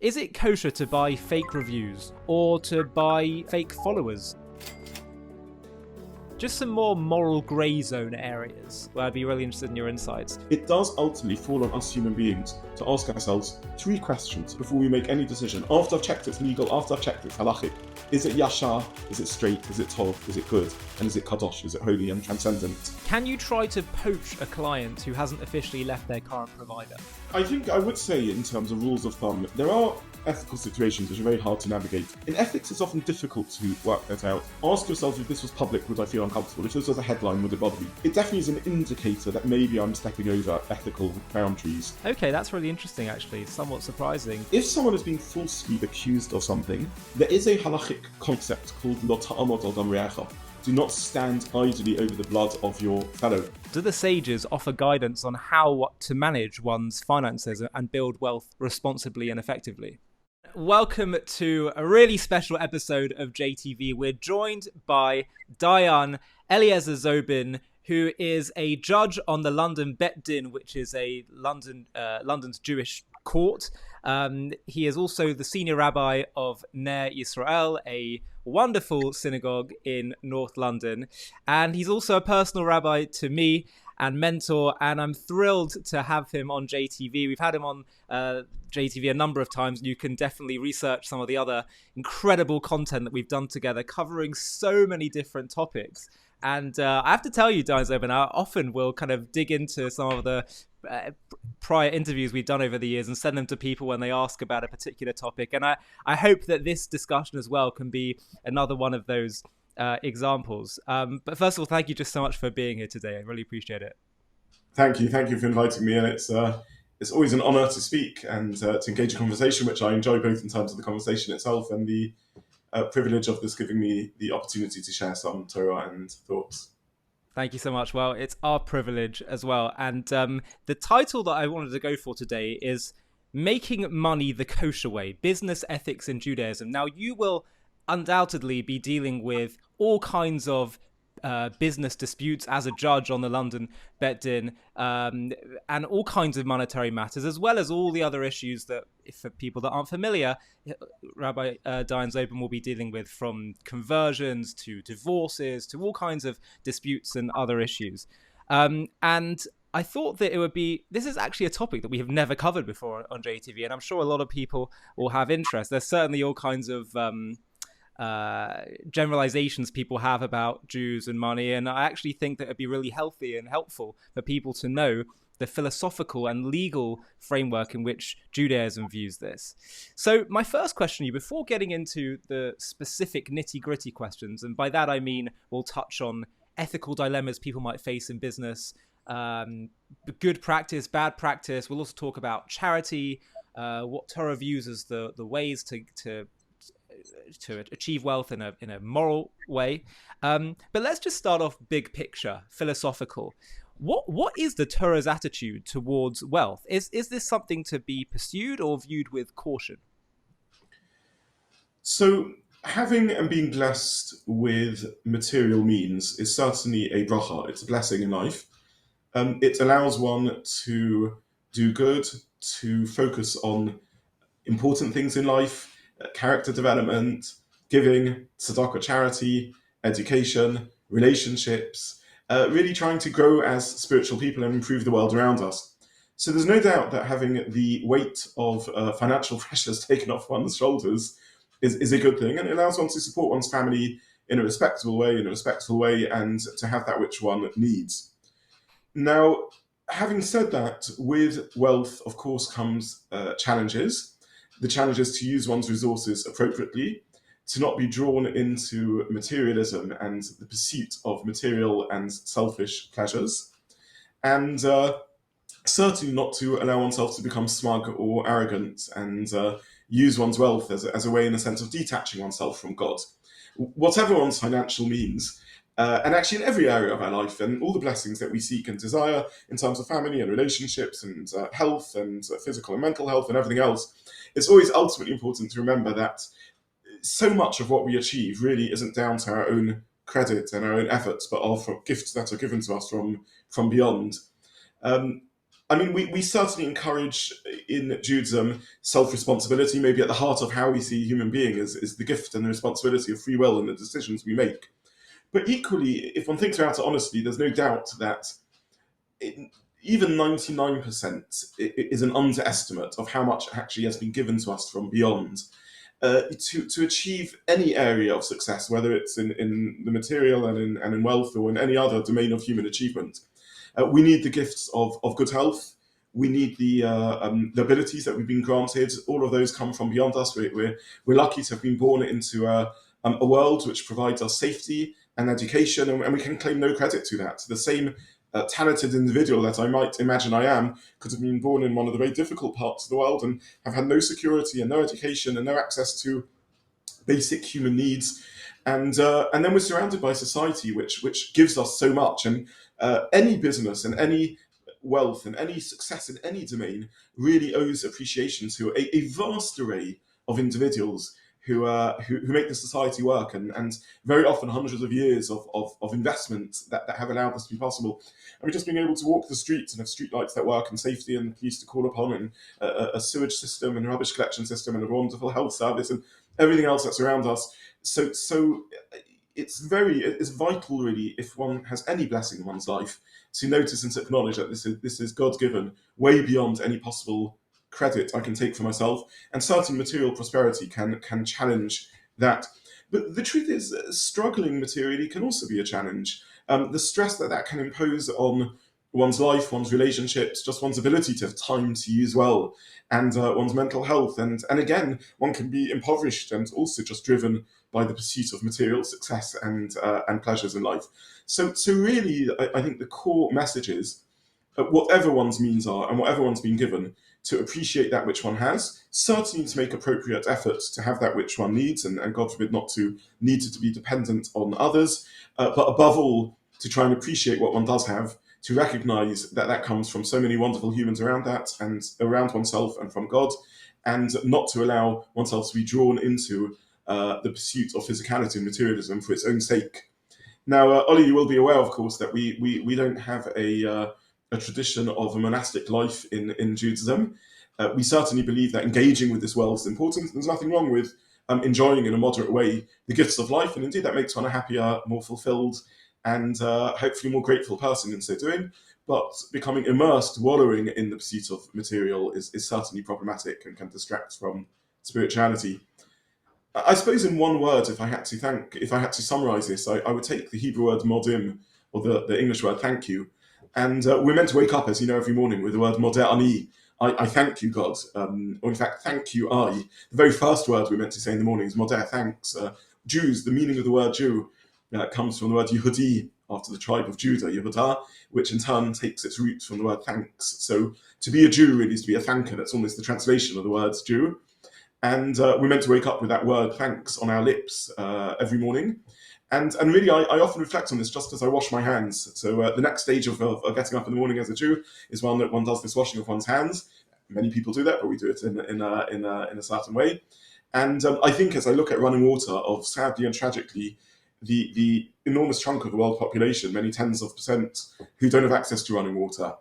Is it kosher to buy fake reviews or to buy fake followers? Just some more moral grey zone areas where I'd be really interested in your insights. It does ultimately fall on us human beings to ask ourselves 3 questions before we make any decision. After I've checked it's legal, after I've checked it's halachic, is it yashar, is it straight, is it tov, is it good, and is it kadosh, is it holy and transcendent? Can you try to poach a client who hasn't officially left their current provider? I think I would say, in terms of rules of thumb, there are ethical situations which are very hard to navigate. In ethics, it's often difficult to work that out. Ask yourself, if this was public, would I feel uncomfortable? If this was a headline, would it bother me? It definitely is an indicator that maybe I'm stepping over ethical boundaries. Okay, that's really interesting, actually. Somewhat surprising. If someone is being falsely accused of something, there is a halachic concept called lo ta'amod al dam re'echa. Do not stand idly over the blood of your fellow. Do the sages offer guidance on how to manage one's finances and build wealth responsibly and effectively? Welcome to a really special episode of JTV. We're joined by Dayan, Eliezer Zobin, who is a judge on the London Beit Din, which is a London's Jewish court. He is also the senior rabbi of Ner Yisrael, a wonderful synagogue in North London. And he's also a personal rabbi to me and mentor, and I'm thrilled to have him on JTV. We've had him on JTV a number of times. You can definitely research some of the other incredible content that we've done together, covering so many different topics. And I have to tell you, Dayan Zobin, I often will kind of dig into some of the prior interviews we've done over the years and send them to people when they ask about a particular topic. And I hope that this discussion as well can be another one of those examples. But first of all, thank you just so much for being here today. I really appreciate it. Thank you for inviting me, and it's always an honour to speak and to engage a conversation, which I enjoy both in terms of the conversation itself and the privilege of this giving me the opportunity to share some Torah and thoughts. Thank you so much. Well, it's our privilege as well. And the title that I wanted to go for today is Making Money the Kosher Way, Business Ethics in Judaism. Now, you will undoubtedly be dealing with all kinds of business disputes as a judge on the London Beit Din, and all kinds of monetary matters, as well as all the other issues that, for people that aren't familiar, Rabbi Dayan Zobin will be dealing with, from conversions to divorces to all kinds of disputes and other issues. And I thought that this is actually a topic that we have never covered before on JTV, and I'm sure a lot of people will have interest. There's certainly all kinds of generalizations people have about Jews and money, and I actually think that it'd be really healthy and helpful for people to know the philosophical and legal framework in which Judaism views this. So my first question to you, before getting into the specific nitty-gritty questions, and by that I mean we'll touch on ethical dilemmas people might face in business, good practice, bad practice. We'll also talk about charity, what Torah views as the ways to achieve wealth in a moral way. But let's just start off big picture, philosophical. What is the Torah's attitude towards wealth? Is this something to be pursued or viewed with caution? So having and being blessed with material means is certainly a bracha. It's a blessing in life. It allows one to do good, to focus on important things in life, character development, giving, tzedakah, charity, education, relationships, really trying to grow as spiritual people and improve the world around us. So there's no doubt that having the weight of financial pressures taken off one's shoulders is a good thing, and it allows one to support one's family in a respectful way, and to have that which one needs. Now, having said that, with wealth, of course, comes challenges. The challenge is to use one's resources appropriately, to not be drawn into materialism and the pursuit of material and selfish pleasures, and certainly not to allow oneself to become smug or arrogant and use one's wealth as a way, in a sense, of detaching oneself from God. Whatever one's financial means, and actually in every area of our life, and all the blessings that we seek and desire in terms of family and relationships and health and physical and mental health and everything else, it's always ultimately important to remember that so much of what we achieve really isn't down to our own credit and our own efforts, but are from gifts that are given to us from beyond. I mean, we certainly encourage in Judaism self-responsibility. Maybe at the heart of how we see a human being is the gift and the responsibility of free will and the decisions we make. But equally, if one thinks about it honestly, there's no doubt that it, even 99% is an underestimate of how much actually has been given to us from beyond. To achieve any area of success, whether it's in the material and in wealth or in any other domain of human achievement, we need the gifts of good health. We need the abilities that we've been granted. All of those come from beyond us. We're lucky to have been born into a world which provides us safety and education, and we can claim no credit to that. The same talented individual that I might imagine I am could have been born in one of the very difficult parts of the world and have had no security and no education and no access to basic human needs. And then we're surrounded by society which gives us so much. And any business and any wealth and any success in any domain really owes appreciation to a vast array of individuals who make the society work, and very often hundreds of years of investment that have allowed this to be possible. I mean, just being able to walk the streets and have streetlights that work and safety and police to call upon and a sewage system and a rubbish collection system and a wonderful health service and everything else that's around us. So it's vital, really, if one has any blessing in one's life, to notice and to acknowledge that this is God given, way beyond any possible credit I can take for myself, and certain material prosperity can challenge that. But the truth is, struggling materially can also be a challenge. The stress that can impose on one's life, one's relationships, just one's ability to have time to use well, and one's mental health, and again, one can be impoverished and also just driven by the pursuit of material success and pleasures in life. So really, I think the core message is, whatever one's means are and whatever one's been given, to appreciate that which one has, certainly to make appropriate efforts to have that which one needs, and God forbid not to need to be dependent on others, but above all, to try and appreciate what one does have, to recognize that comes from so many wonderful humans around that and around oneself and from God, and not to allow oneself to be drawn into the pursuit of physicality and materialism for its own sake. Now, Ollie, you will be aware, of course, that we don't have a tradition of a monastic life in Judaism. We certainly believe that engaging with this world is important. There's nothing wrong with enjoying in a moderate way the gifts of life, and indeed that makes one a happier, more fulfilled, and hopefully more grateful person in so doing. But becoming immersed, wallowing in the pursuit of material is certainly problematic and can distract from spirituality. I suppose in one word, if I had to summarize this, I would take the Hebrew word modim, or the English word thank you. And we're meant to wake up, as you know, every morning with the word modeh ani. I thank you, God. Or in fact, thank you, I. The very first word we're meant to say in the morning is modeh, thanks. Jews, the meaning of the word Jew comes from the word Yehudi, after the tribe of Judah, Yehudah, which in turn takes its root from the word thanks. So to be a Jew really is to be a thanker. That's almost the translation of the word Jew. And we're meant to wake up with that word thanks on our lips every morning. And really, I often reflect on this just as I wash my hands. So the next stage of getting up in the morning as a Jew is one that one does this washing of one's hands. Many people do that, but we do it in a certain way. And I think as I look at running water, of sadly and tragically, the enormous chunk of the world population, many tens of percent, who don't have access to running water.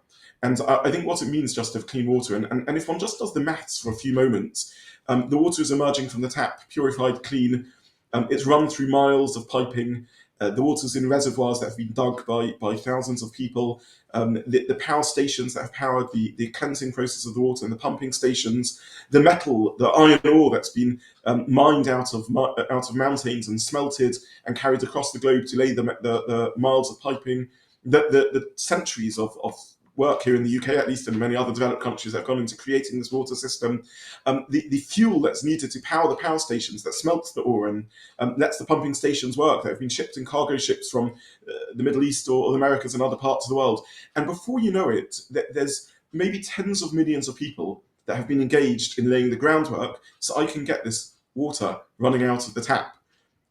And I think what it means just to have clean water, and if one just does the maths for a few moments, the water is emerging from the tap, purified, clean. It's run through miles of piping. The water's in reservoirs that have been dug by thousands of people. The power stations that have powered the cleansing process of the water, and the pumping stations, the metal, the iron ore that's been mined out of mountains and smelted and carried across the globe to lay the miles of piping, the centuries of work here in the UK, at least, and many other developed countries that have gone into creating this water system, the fuel that's needed to power the power stations that smelts the ore and lets the pumping stations work, that have been shipped in cargo ships from the Middle East or the Americas and other parts of the world. And before you know it, there's maybe tens of millions of people that have been engaged in laying the groundwork so I can get this water running out of the tap.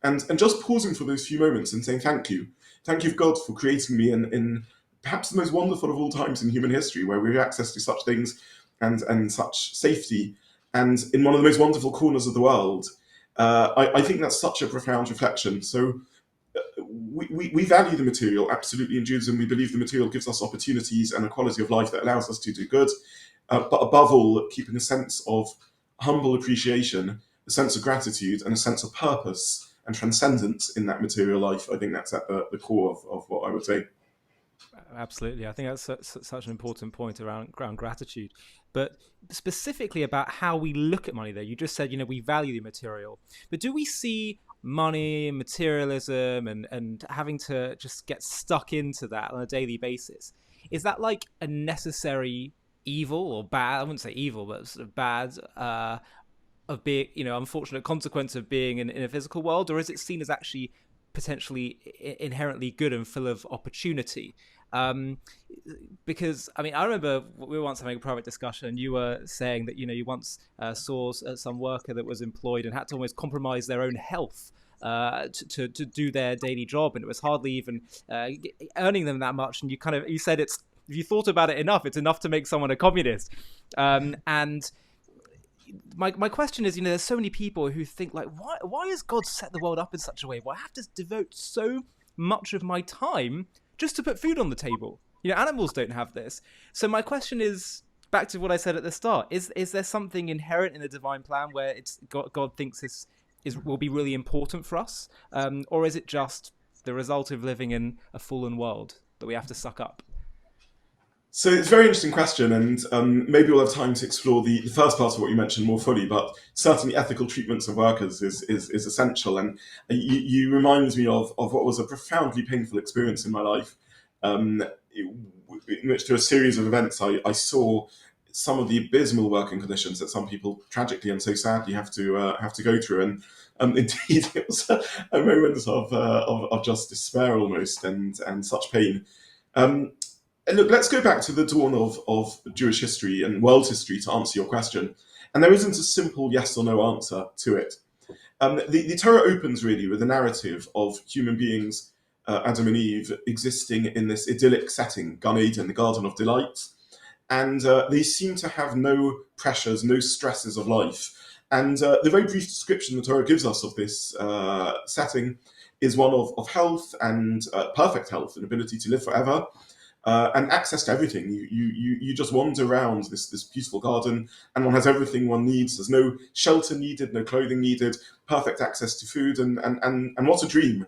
And just pausing for those few moments and saying thank you. Thank you, God, for creating me in perhaps the most wonderful of all times in human history, where we have access to such things and such safety, and in one of the most wonderful corners of the world. I think that's such a profound reflection. So we value the material, absolutely. In Judaism, we believe the material gives us opportunities and a quality of life that allows us to do good. But above all, keeping a sense of humble appreciation, a sense of gratitude, and a sense of purpose and transcendence in that material life. I think that's at the core of what I would say. Absolutely. I think that's such an important point around gratitude. But specifically about how we look at money there, you just said, we value the material. But do we see money, materialism, and having to just get stuck into that on a daily basis? Is that like a necessary evil or bad? I wouldn't say evil, but sort of bad of being, unfortunate consequence of being in a physical world? Or is it seen as actually potentially inherently good and full of opportunity? Because I remember we were once having a private discussion, and you were saying that you once saw some worker that was employed and had to almost compromise their own health to do their daily job, and it was hardly even earning them that much. And you said if you thought about it enough, it's enough to make someone a communist. And my question is, there's so many people who think like, why has God set the world up in such a way where I have to devote so much of my time just to put food on the table? Animals don't have this. So my question is, back to what I said at the start, is there something inherent in the divine plan where it's God thinks this will be really important for us? Or is it just the result of living in a fallen world that we have to suck up? So it's a very interesting question, and maybe we'll have time to explore the first part of what you mentioned more fully, but certainly ethical treatments of workers is essential. And you remind me of what was a profoundly painful experience in my life, in which through a series of events I saw some of the abysmal working conditions that some people tragically and so sadly have to go through. And indeed, it was a moment of just despair almost, and such pain. Look, let's go back to the dawn of Jewish history and world history to answer your question. And there isn't a simple yes or no answer to it. The Torah opens really with a narrative of human beings, Adam and Eve, existing in this idyllic setting, Gan Eden, the Garden of Delight. And they seem to have no pressures, no stresses of life. And the very brief description the Torah gives us of this setting is one of health and perfect health and ability to live forever. And access to everything. You just wander around this beautiful garden, and one has everything one needs. There's no shelter needed, no clothing needed, perfect access to food, and what a dream.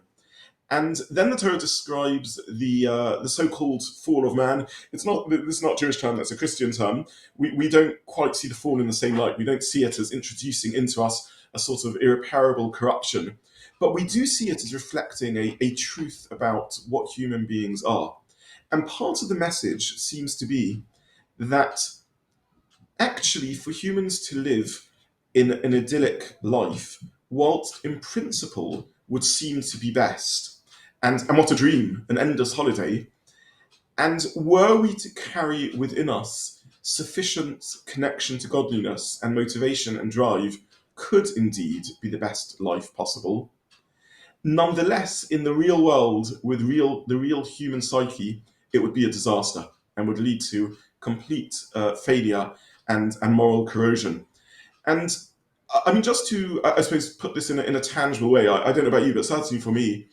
And then the Torah describes the so-called fall of man. This is not a Jewish term, that's a Christian term. We don't quite see the fall in the same light. We don't see it as introducing into us a sort of irreparable corruption. But we do see it as reflecting a truth about what human beings are. And part of the message seems to be that actually for humans to live in an idyllic life, whilst in principle would seem to be best, and what a dream, an endless holiday, and were we to carry within us sufficient connection to godliness and motivation and drive, could indeed be the best life possible. Nonetheless, in the real world, with the real human psyche, it would be a disaster and would lead to complete failure and moral corrosion. And just to, I suppose, put this in a tangible way, I don't know about you, but certainly for me,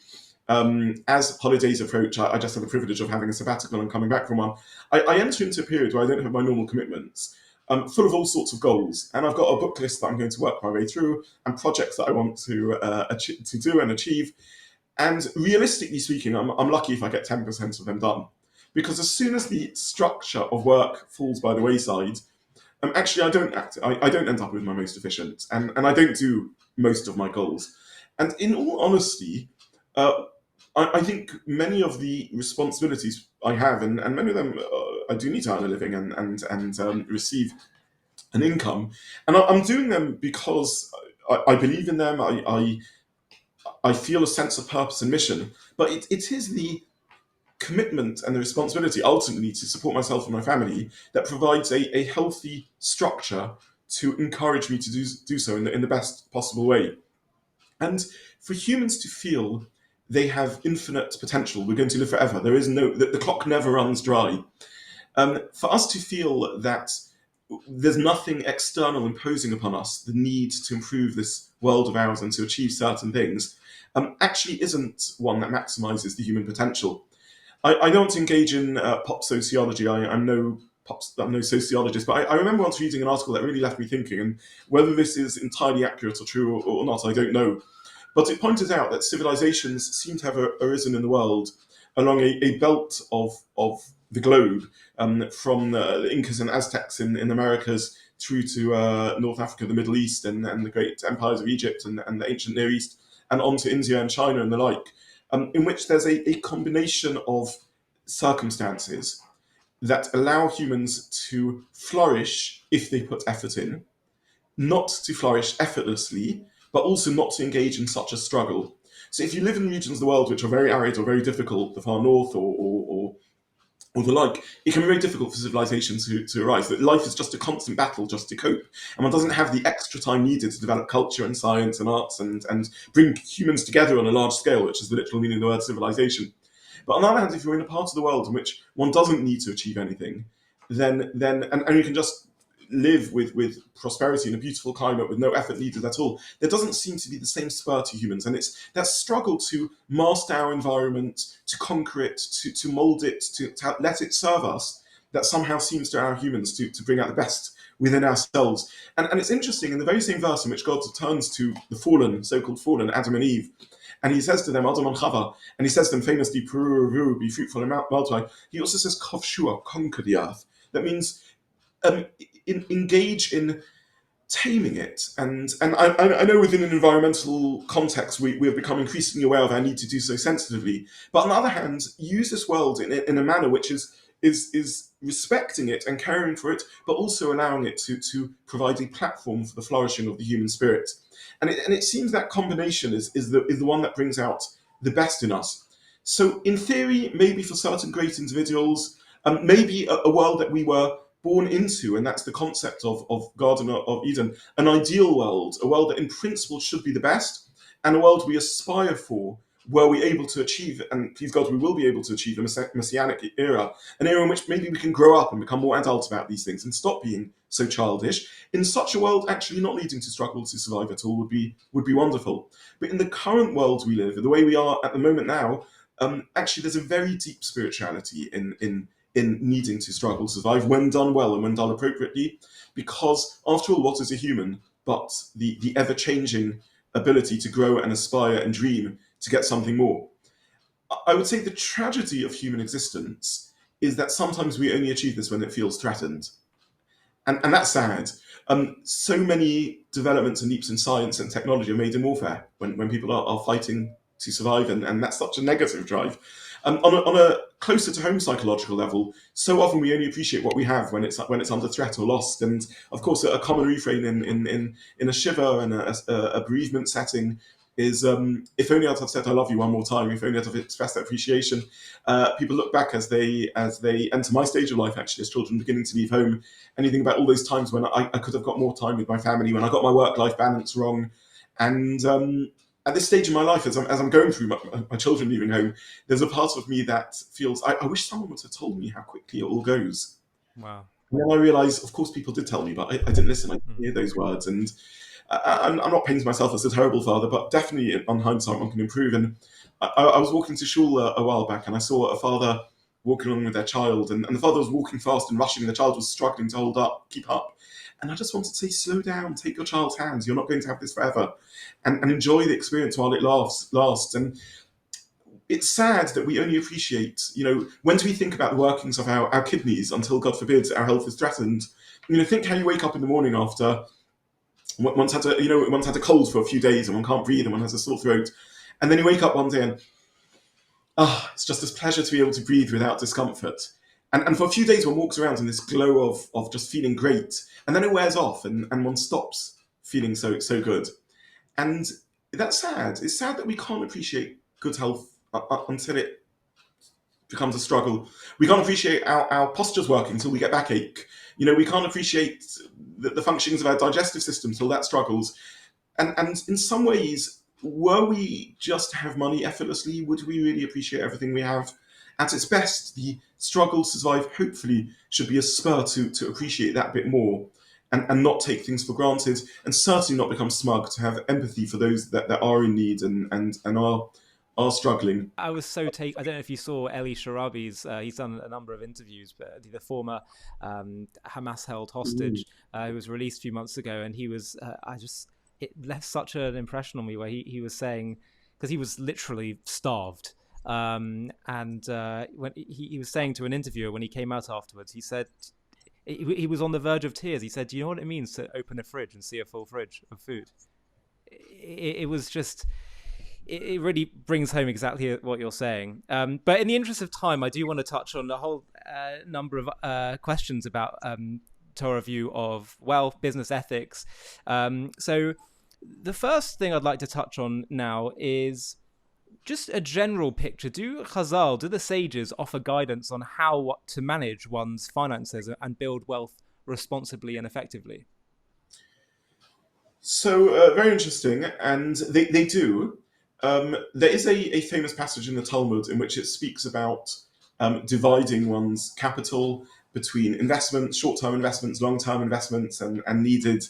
as holidays approach, I just have the privilege of having a sabbatical and coming back from one. I enter into a period where I don't have my normal commitments, full of all sorts of goals. And I've got a book list that I'm going to work my way through and projects that I want to do and achieve. And realistically speaking, I'm lucky if I get 10% of them done. Because as soon as the structure of work falls by the wayside, actually I don't end up with my most efficient, and I don't do most of my goals. And in all honesty, I think many of the responsibilities I have, and many of them I do need to earn a living and receive an income, and I'm doing them because I believe in them. I feel a sense of purpose and mission, but it is the commitment and the responsibility ultimately to support myself and my family that provides a healthy structure to encourage me to do so in the best possible way. And for humans to feel they have infinite potential, we're going to live forever, there is the clock never runs dry. For us to feel that there's nothing external imposing upon us the need to improve this world of ours and to achieve certain things, actually isn't one that maximizes the human potential. I don't want to engage in pop sociology. I'm no sociologist, but I remember once reading an article that really left me thinking, and whether this is entirely accurate or true or not, I don't know. But it pointed out that civilizations seem to have arisen in the world along a belt of the globe, from the Incas and Aztecs in Americas through to North Africa, the Middle East, and the great empires of Egypt and the ancient Near East, and on to India and China and the like, in which there's a combination of circumstances that allow humans to flourish if they put effort in, not to flourish effortlessly, but also not to engage in such a struggle. So if you live in regions of the world which are very arid or very difficult, the far north or the like, it can be very difficult for civilization to arise. That life is just a constant battle just to cope. And one doesn't have the extra time needed to develop culture and science and arts and bring humans together on a large scale, which is the literal meaning of the word civilization. But on the other hand, if you're in a part of the world in which one doesn't need to achieve anything, then and you can just live with prosperity in a beautiful climate with no effort needed at all, there doesn't seem to be the same spur to humans. And it's that struggle to master our environment, to conquer it, to mold it, to let it serve us, that somehow seems to our humans to bring out the best within ourselves. And it's interesting, in the very same verse in which God turns to the fallen, so-called fallen, Adam and Eve, and he says to them, Adam and Chava, and he says to them famously, be fruitful and multiply. He also says, Kovshua, conquer the earth. That means engage in taming it. And I know within an environmental context, we have become increasingly aware of our need to do so sensitively. But on the other hand, use this world in a manner which is respecting it and caring for it, but also allowing it to provide a platform for the flourishing of the human spirit. And it seems that combination is the one that brings out the best in us. So in theory, maybe for certain great individuals, maybe a world that we were born into, and that's the concept of Garden of Eden, an ideal world, a world that in principle should be the best, and a world we aspire for, were we able to achieve, and please God, we will be able to achieve a messianic era, an era in which maybe we can grow up and become more adult about these things and stop being so childish. In such a world, actually not needing to struggle to survive at all would be wonderful. But in the current world we live, the way we are at the moment now, actually there's a very deep spirituality in needing to struggle to survive when done well and when done appropriately, because after all, what is a human but the ever-changing ability to grow and aspire and dream to get something more? I would say the tragedy of human existence is that sometimes we only achieve this when it feels threatened. And that's sad. So many developments and leaps in science and technology are made in warfare when people are fighting to survive, and that's such a negative drive. On a closer to home psychological level, so often we only appreciate what we have when it's under threat or lost. And of course, a common refrain in a shiva and a bereavement setting is, if only I'd have said I love you one more time, if only I'd have expressed that appreciation. People look back as they enter my stage of life, actually, as children beginning to leave home, and you think about all those times when I could have got more time with my family, when I got my work-life balance wrong. And at this stage in my life, as I'm going through my children leaving home, there's a part of me that feels, I wish someone would have told me how quickly it all goes. Wow. And then I realise, of course, people did tell me, but I didn't listen. I didn't hear those words. And I'm not painting myself as a terrible father, but definitely on hindsight, one can improve. And I was walking to shul a while back, and I saw a father walking along with their child, and the father was walking fast and rushing, and the child was struggling to keep up. And I just wanted to say, slow down, take your child's hands. You're not going to have this forever. And enjoy the experience while it lasts. And it's sad that we only appreciate, when do we think about the workings of our kidneys until, God forbid, our health is threatened? Think how you wake up in the morning after one's had a cold for a few days and one can't breathe and one has a sore throat. And then you wake up one day and, it's just this pleasure to be able to breathe without discomfort. And for a few days, one walks around in this glow of just feeling great. And then it wears off and one stops feeling so good. And that's sad. It's sad that we can't appreciate good health until it becomes a struggle. We can't appreciate our postures working until we get backache. We can't appreciate the functionings of our digestive system until that struggles. And in some ways, were we just to have money effortlessly, would we really appreciate everything we have? at its best, the struggle to survive hopefully should be a spur to appreciate that bit more and not take things for granted, and certainly not become smug, to have empathy for those that are in need and are struggling. I was so I don't know if you saw Eliezer Zobin's. He's done a number of interviews, but the former Hamas held hostage who was released a few months ago, and he was. It left such an impression on me where he was saying, because he was literally starved, and when he was saying to an interviewer when he came out afterwards, he said he was on the verge of tears. He said, "Do you know what it means to open a fridge and see a full fridge of food?" It was just. It really brings home exactly what you're saying. But in the interest of time, I do want to touch on a whole number of questions about Torah view of wealth, business ethics. So the first thing I'd like to touch on now is just a general picture. Do the sages offer guidance on how to manage one's finances and build wealth responsibly and effectively? So very interesting, and they do. There is a famous passage in the Talmud in which it speaks about dividing one's capital between investments, short-term investments, long-term investments, and needed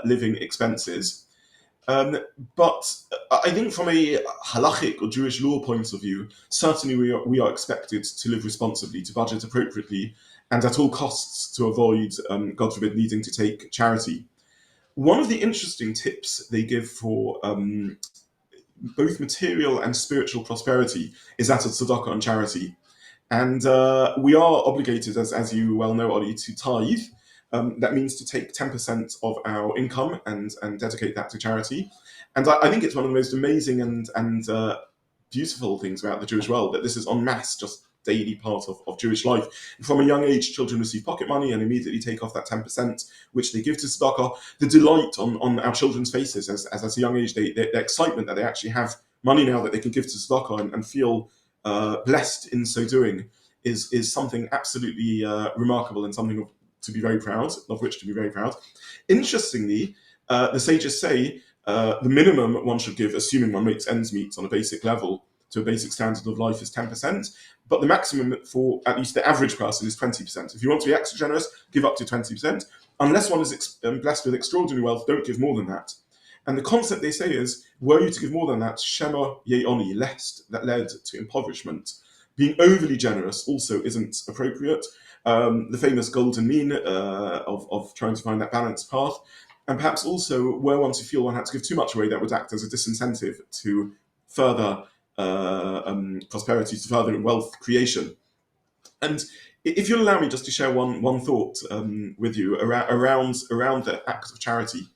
living expenses. But I think from a halachic or Jewish law point of view, certainly we are expected to live responsibly, to budget appropriately, and at all costs to avoid, God forbid, needing to take charity. One of the interesting tips they give for both material and spiritual prosperity is that of tzedakah and charity. And we are obligated, as you well know, Ollie, to tithe. That means to take 10% of our income and dedicate that to charity. And I think it's one of the most amazing and beautiful things about the Jewish world, that this is en masse, just daily part of Jewish life. And from a young age, children receive pocket money and immediately take off that 10%, which they give to tzedakah. The delight on our children's faces as at a young age, their excitement that they actually have money now that they can give to tzedakah and feel blessed in so doing is something absolutely remarkable, and something to be very proud of, which to be very proud. Interestingly, the sages say the minimum one should give, assuming one makes ends meet on a basic level to a basic standard of life, is 10%, but the maximum for at least the average person is 20%. If you want to be extra generous, give up to 20%. Unless one is blessed with extraordinary wealth, don't give more than that. And the concept they say is, were you to give more than that, shema ye'oni, lest that led to impoverishment. Being overly generous also isn't appropriate. The famous golden mean of trying to find that balanced path. And perhaps also, were one to feel one had to give too much away, that would act as a disincentive to further prosperity, to further wealth creation. And if you'll allow me just to share one thought with you around the act of charity.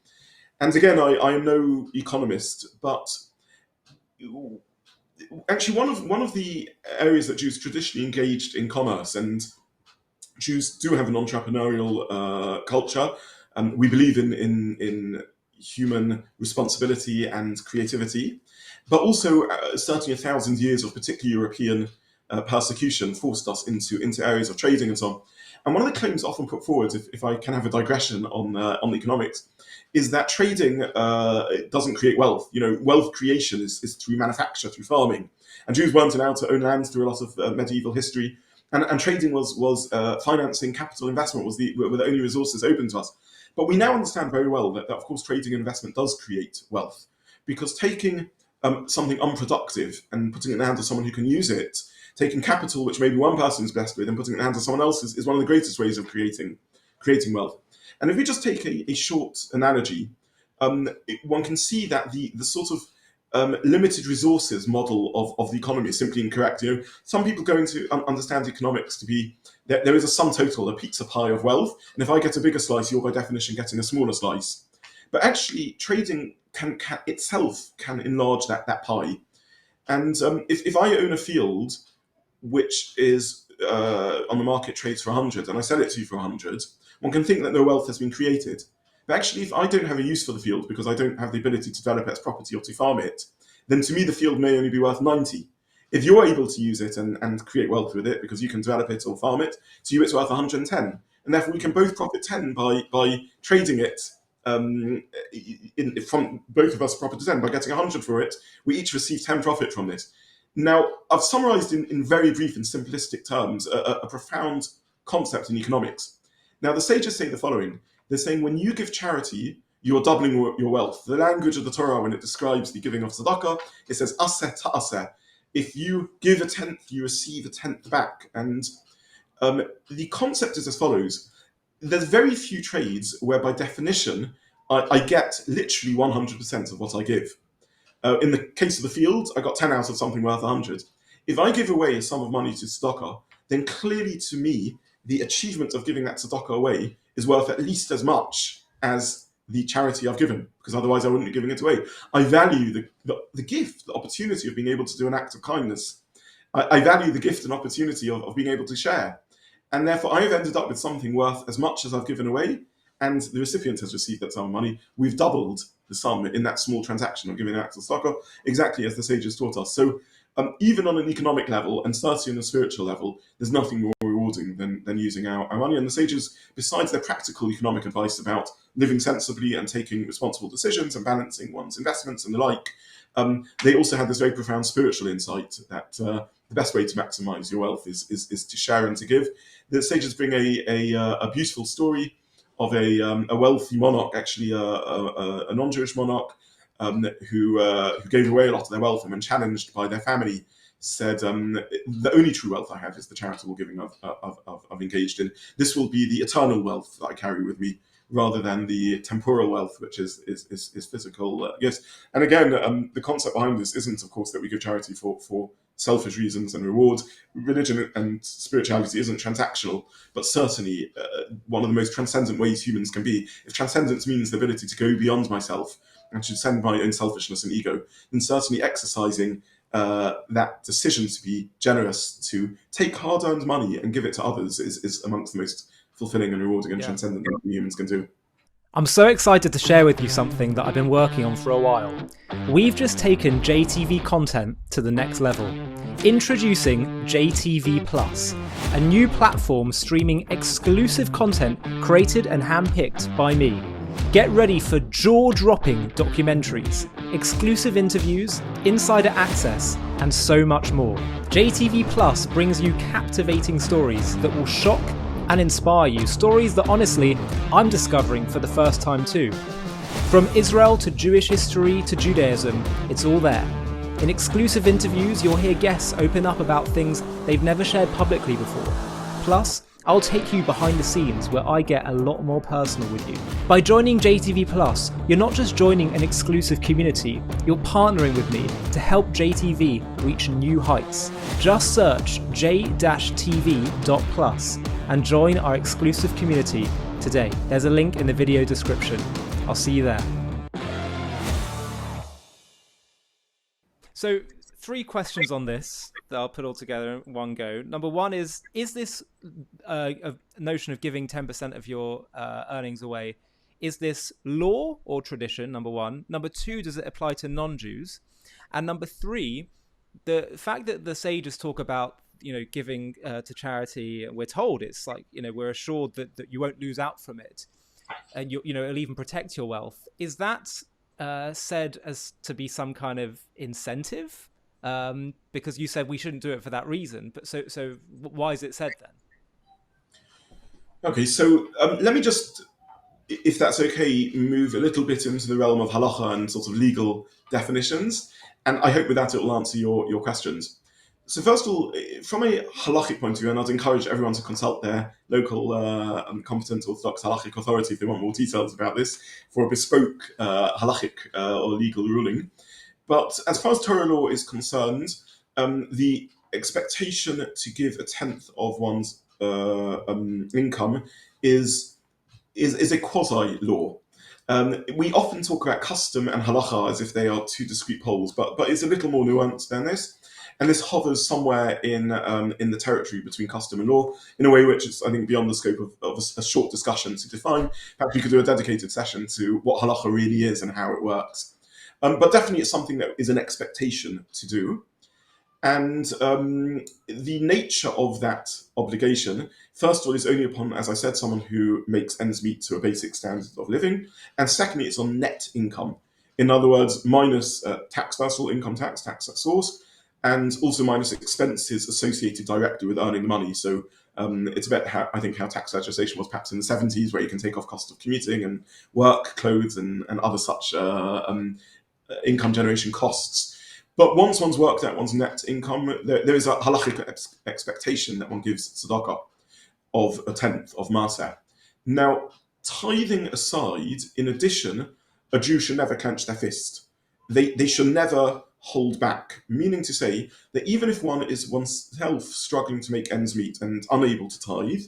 And again, I am no economist, but actually one of the areas that Jews traditionally engaged in commerce, and Jews do have an entrepreneurial culture. We believe in human responsibility and creativity, but also certainly 1,000 years of particularly European persecution forced us into areas of trading and so on. And one of the claims often put forward, if I can have a digression on economics, is that trading doesn't create wealth. Wealth creation is through manufacture, through farming. And Jews weren't allowed to own land through a lot of medieval history. And trading was financing, capital investment were the only resources open to us. But we now understand very well that of course, trading and investment does create wealth. Because taking something unproductive and putting it in the hands of someone who can use it, taking capital which maybe one person is blessed with and putting it in the hands of someone else is one of the greatest ways of creating wealth. And if we just take a short analogy, one can see that the sort of limited resources model of the economy is simply incorrect. Some people go into understand economics to be that there is a sum total, a pizza pie of wealth, and if I get a bigger slice, you're by definition getting a smaller slice. But actually, trading can itself enlarge that pie. And if I own a field which is on the market trades for 100, and I sell it to you for 100, one can think that no wealth has been created. But actually, if I don't have a use for the field because I don't have the ability to develop it as property or to farm it, then to me the field may only be worth 90. If you're able to use it and create wealth with it because you can develop it or farm it, to you it's worth 110. And therefore we can both profit 10 by trading it from both of us profit 10 by getting 100 for it. We each receive 10 profit from this. Now, I've summarized in very brief and simplistic terms a profound concept in economics. Now, the sages say the following. They're saying when you give charity, you're doubling your wealth. The language of the Torah, when it describes the giving of tzedakah, it says, aseh ta'aseh. If you give a tenth, you receive a tenth back. And the concept is as follows. There's very few trades where, by definition, I get literally 100% of what I give. In the case of the field, I got 10 out of something worth 100. If I give away a sum of money to tzedakah, then clearly to me, the achievement of giving that tzedakah away is worth at least as much as the charity I've given, because otherwise I wouldn't be giving it away. I value the gift, the opportunity of being able to do an act of kindness. I value the gift and opportunity of being able to share. And therefore, I have ended up with something worth as much as I've given away, and the recipient has received that sum of money. We've doubled the sum in that small transaction of giving an act of tzedakah, exactly as the sages taught us. So even on an economic level, and certainly on a spiritual level, there's nothing more rewarding than using our money. And the sages, besides their practical economic advice about living sensibly and taking responsible decisions and balancing one's investments and the like, they also had this very profound spiritual insight that the best way to maximize your wealth is to share and to give. The sages bring a beautiful story of a wealthy monarch, actually a non-Jewish monarch, who gave away a lot of their wealth, and when challenged by their family, said, the only true wealth I have is the charitable giving I've engaged in. This will be the eternal wealth that I carry with me, rather than the temporal wealth, which is physical gifts. And again, the concept behind this isn't, of course, that we give charity for selfish reasons and reward. Religion and spirituality isn't transactional, but certainly one of the most transcendent ways humans can be. If transcendence means the ability to go beyond myself and transcend my own selfishness and ego, then certainly exercising that decision to be generous, to take hard-earned money and give it to others is amongst the most fulfilling and rewarding and transcendent thing humans can do. I'm so excited to share with you something that I've been working on for a while. We've just taken JTV content to the next level. Introducing JTV Plus, a new platform streaming exclusive content created and handpicked by me. Get ready for jaw-dropping documentaries, exclusive interviews, insider access, and so much more. JTV Plus brings you captivating stories that will shock and inspire you. Stories that, honestly, I'm discovering for the first time too. From Israel to Jewish history to Judaism, it's all there. In exclusive interviews, you'll hear guests open up about things they've never shared publicly before. Plus, I'll take you behind the scenes where I get a lot more personal with you. By joining JTV Plus, you're not just joining an exclusive community, you're partnering with me to help JTV reach new heights. Just search j-tv.plus and join our exclusive community today. There's a link in the video description. I'll see you there. So, 3 questions on this that I'll put all together in one go. Number 1 is this a notion of giving 10% of your earnings away, is this law or tradition, number 1? Number 2, does it apply to non-Jews? And number 3, the fact that the sages talk about, giving to charity, we're told it's like, we're assured that you won't lose out from it, and it'll even protect your wealth. Is that said as to be some kind of incentive? Because you said we shouldn't do it for that reason, but so why is it said then? Okay, so let me just, if that's okay, move a little bit into the realm of halacha and sort of legal definitions, and I hope with that it will answer your questions. So first of all, from a halachic point of view, and I'd encourage everyone to consult their local competent Orthodox halachic authority if they want more details about this for a bespoke halachic or legal ruling. But as far as Torah law is concerned, the expectation to give a tenth of one's income is a quasi-law. We often talk about custom and halacha as if they are 2 discrete poles, but it's a little more nuanced than this. And this hovers somewhere in the territory between custom and law, in a way which is, I think, beyond the scope of a short discussion to define. Perhaps we could do a dedicated session to what halacha really is and how it works. But definitely it's something that is an expectation to do. And the nature of that obligation, first of all, is only upon, as I said, someone who makes ends meet to a basic standard of living. And secondly, it's on net income. In other words, minus tax, first of all, income tax at source, and also minus expenses associated directly with earning the money. So it's about how tax legislation was perhaps in the 70s, where you can take off cost of commuting and work, clothes, and other such income generation costs. But once one's worked out one's net income, there is a halachic expectation that one gives tzedakah of a tenth of maaser. Now, tithing aside, in addition, a Jew should never clench their fist. They should never hold back, meaning to say that even if one is oneself struggling to make ends meet and unable to tithe,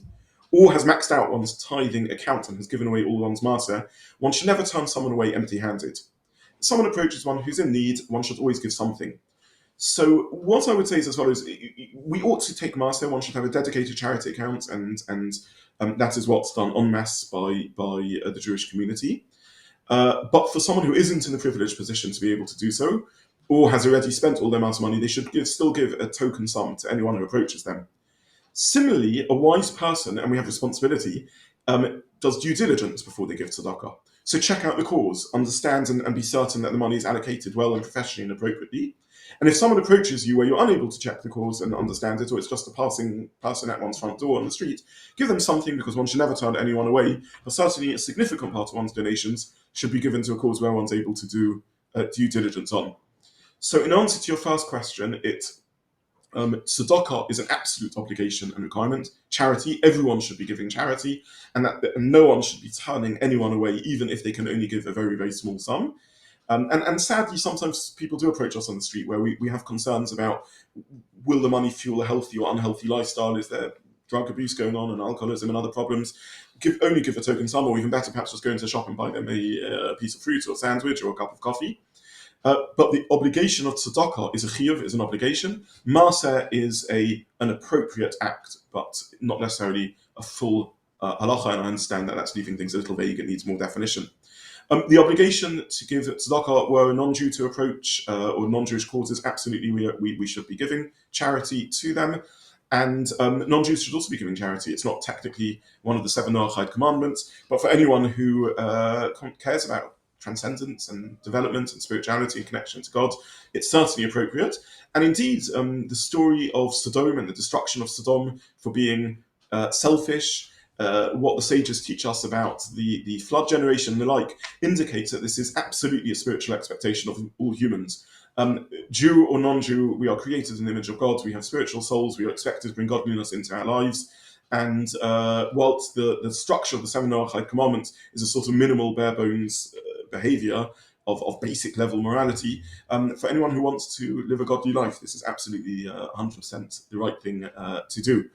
or has maxed out one's tithing account and has given away all one's maaser, one should never turn someone away empty-handed. If someone approaches one who's in need, one should always give something. So what I would say is as follows: we ought to take maaser. One should have a dedicated charity account, and that is what's done en masse by the Jewish community. But for someone who isn't in the privileged position to be able to do so, or has already spent all their amount of money, they should still give a token sum to anyone who approaches them. Similarly, a wise person, and we have responsibility, does due diligence before they give tzedakah. So check out the cause, understand and be certain that the money is allocated well and professionally and appropriately. And if someone approaches you where you're unable to check the cause and understand it, or it's just a passing person at one's front door on the street, give them something, because one should never turn anyone away. But certainly a significant part of one's donations should be given to a cause where one's able to do due diligence on. So in answer to your first question, tzedakah is an absolute obligation and requirement. Charity, everyone should be giving charity, and no one should be turning anyone away, even if they can only give a very, very small sum. And sadly, sometimes people do approach us on the street where we have concerns about, will the money fuel a healthy or unhealthy lifestyle? Is there drug abuse going on and alcoholism and other problems? Only give a token sum, or even better, perhaps just go into the shop and buy them a piece of fruit or a sandwich or a cup of coffee. But the obligation of tzedakah is a chiyuv, is an obligation. Maaser is an appropriate act, but not necessarily a full halacha, and I understand that that's leaving things a little vague. It needs more definition. The obligation to give tzedakah were a non-Jew to approach or non-Jewish causes, absolutely we should be giving charity to them. And non-Jews should also be giving charity. It's not technically one of the 7 Noahide commandments, but for anyone who cares about transcendence and development and spirituality and connection to God, it's certainly appropriate. And indeed, the story of Sodom and the destruction of Sodom for being selfish, what the sages teach us about the flood generation and the like, indicates that this is absolutely a spiritual expectation of all humans. Jew or non-Jew, we are created in the image of God. We have spiritual souls. We are expected to bring godliness into our lives. And whilst the structure of the 7 Noahide commandments is a sort of minimal, bare bones behavior of basic level morality, for anyone who wants to live a godly life, this is absolutely 100% the right thing to do.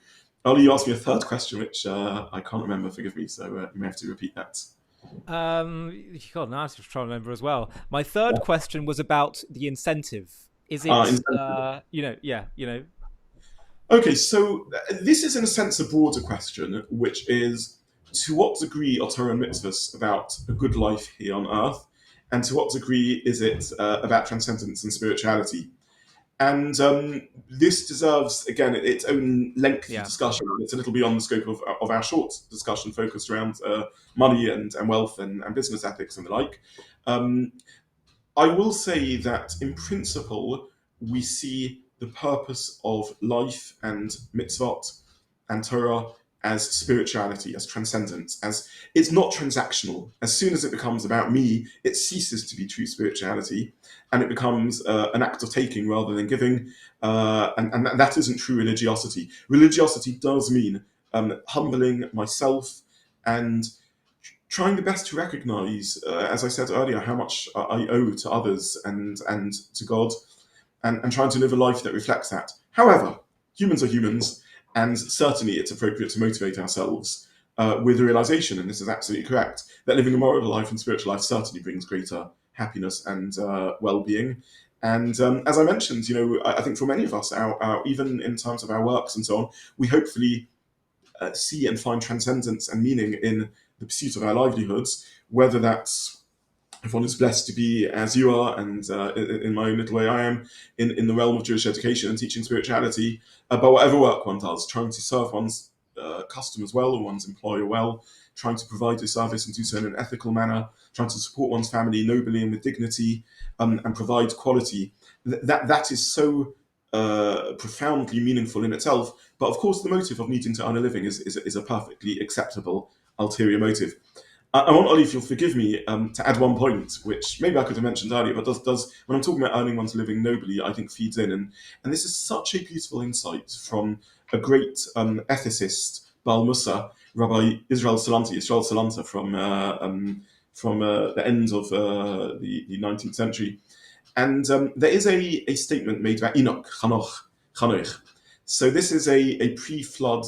Ollie, you asked me a third question, which I can't remember, forgive me, so you may have to repeat that. God, now I was trying to remember as well. My third question was about the incentive. Is it, incentive. Okay, so this is in a sense a broader question, which is, to what degree are Torah and mitzvahs about a good life here on earth, and to what degree is it about transcendence and spirituality? And this deserves, again, its own lengthy discussion. It's a little beyond the scope of our short discussion focused around money and wealth and business ethics and the like. I will say that in principle, we see the purpose of life and mitzvot and Torah as spirituality, as transcendence, as it's not transactional. As soon as it becomes about me, it ceases to be true spirituality, and it becomes an act of taking rather than giving, and that isn't true religiosity. Religiosity does mean humbling myself and trying the best to recognize, as I said earlier, how much I owe to others and to God, and trying to live a life that reflects that. However, humans are humans, and certainly it's appropriate to motivate ourselves with the realization, and this is absolutely correct, that living a moral life and spiritual life certainly brings greater happiness and well-being. And as I mentioned, I think for many of us, our even in terms of our works and so on, we hopefully see and find transcendence and meaning in the pursuit of our livelihoods, whether that's, if one is blessed to be as you are, and in my own little way I am, in the realm of Jewish education and teaching spirituality, but whatever work one does, trying to serve one's customers well or one's employer well, trying to provide a service and do so in an ethical manner, trying to support one's family nobly and with dignity, and provide quality, that is so profoundly meaningful in itself. But of course, the motive of needing to earn a living is a perfectly acceptable ulterior motive. I want, Ollie, if you'll forgive me, to add one point, which maybe I could have mentioned earlier, but does when I'm talking about earning one's living nobly, I think feeds in, and this is such a beautiful insight from a great ethicist, Baal Musa, Rabbi Yisrael Salanta from the end of the 19th century. And there is a statement made by Enoch, Chanoch. So this is a pre-flood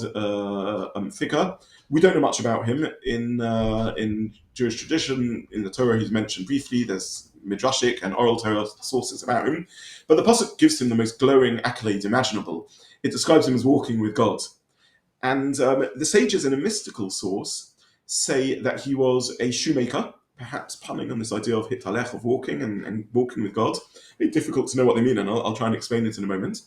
figure. We don't know much about him in Jewish tradition. In the Torah, he's mentioned briefly. There's midrashic and oral Torah sources about him, but the pasuk gives him the most glowing accolade imaginable. It describes him as walking with God, and the sages in a mystical source say that he was a shoemaker, perhaps punning on this idea of hitalech, of walking and walking with God. It's difficult to know what they mean, and I'll try and explain it in a moment.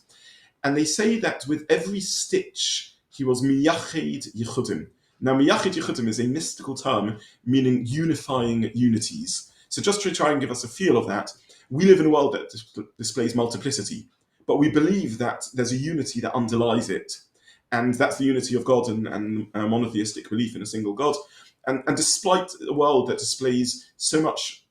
And they say that with every stitch, he was miyached yichudim. Now, miyached yichudim is a mystical term meaning unifying unities. So just to try and give us a feel of that, we live in a world that displays multiplicity, but we believe that there's a unity that underlies it. And that's the unity of God and monotheistic belief in a single God. And despite a world that displays so much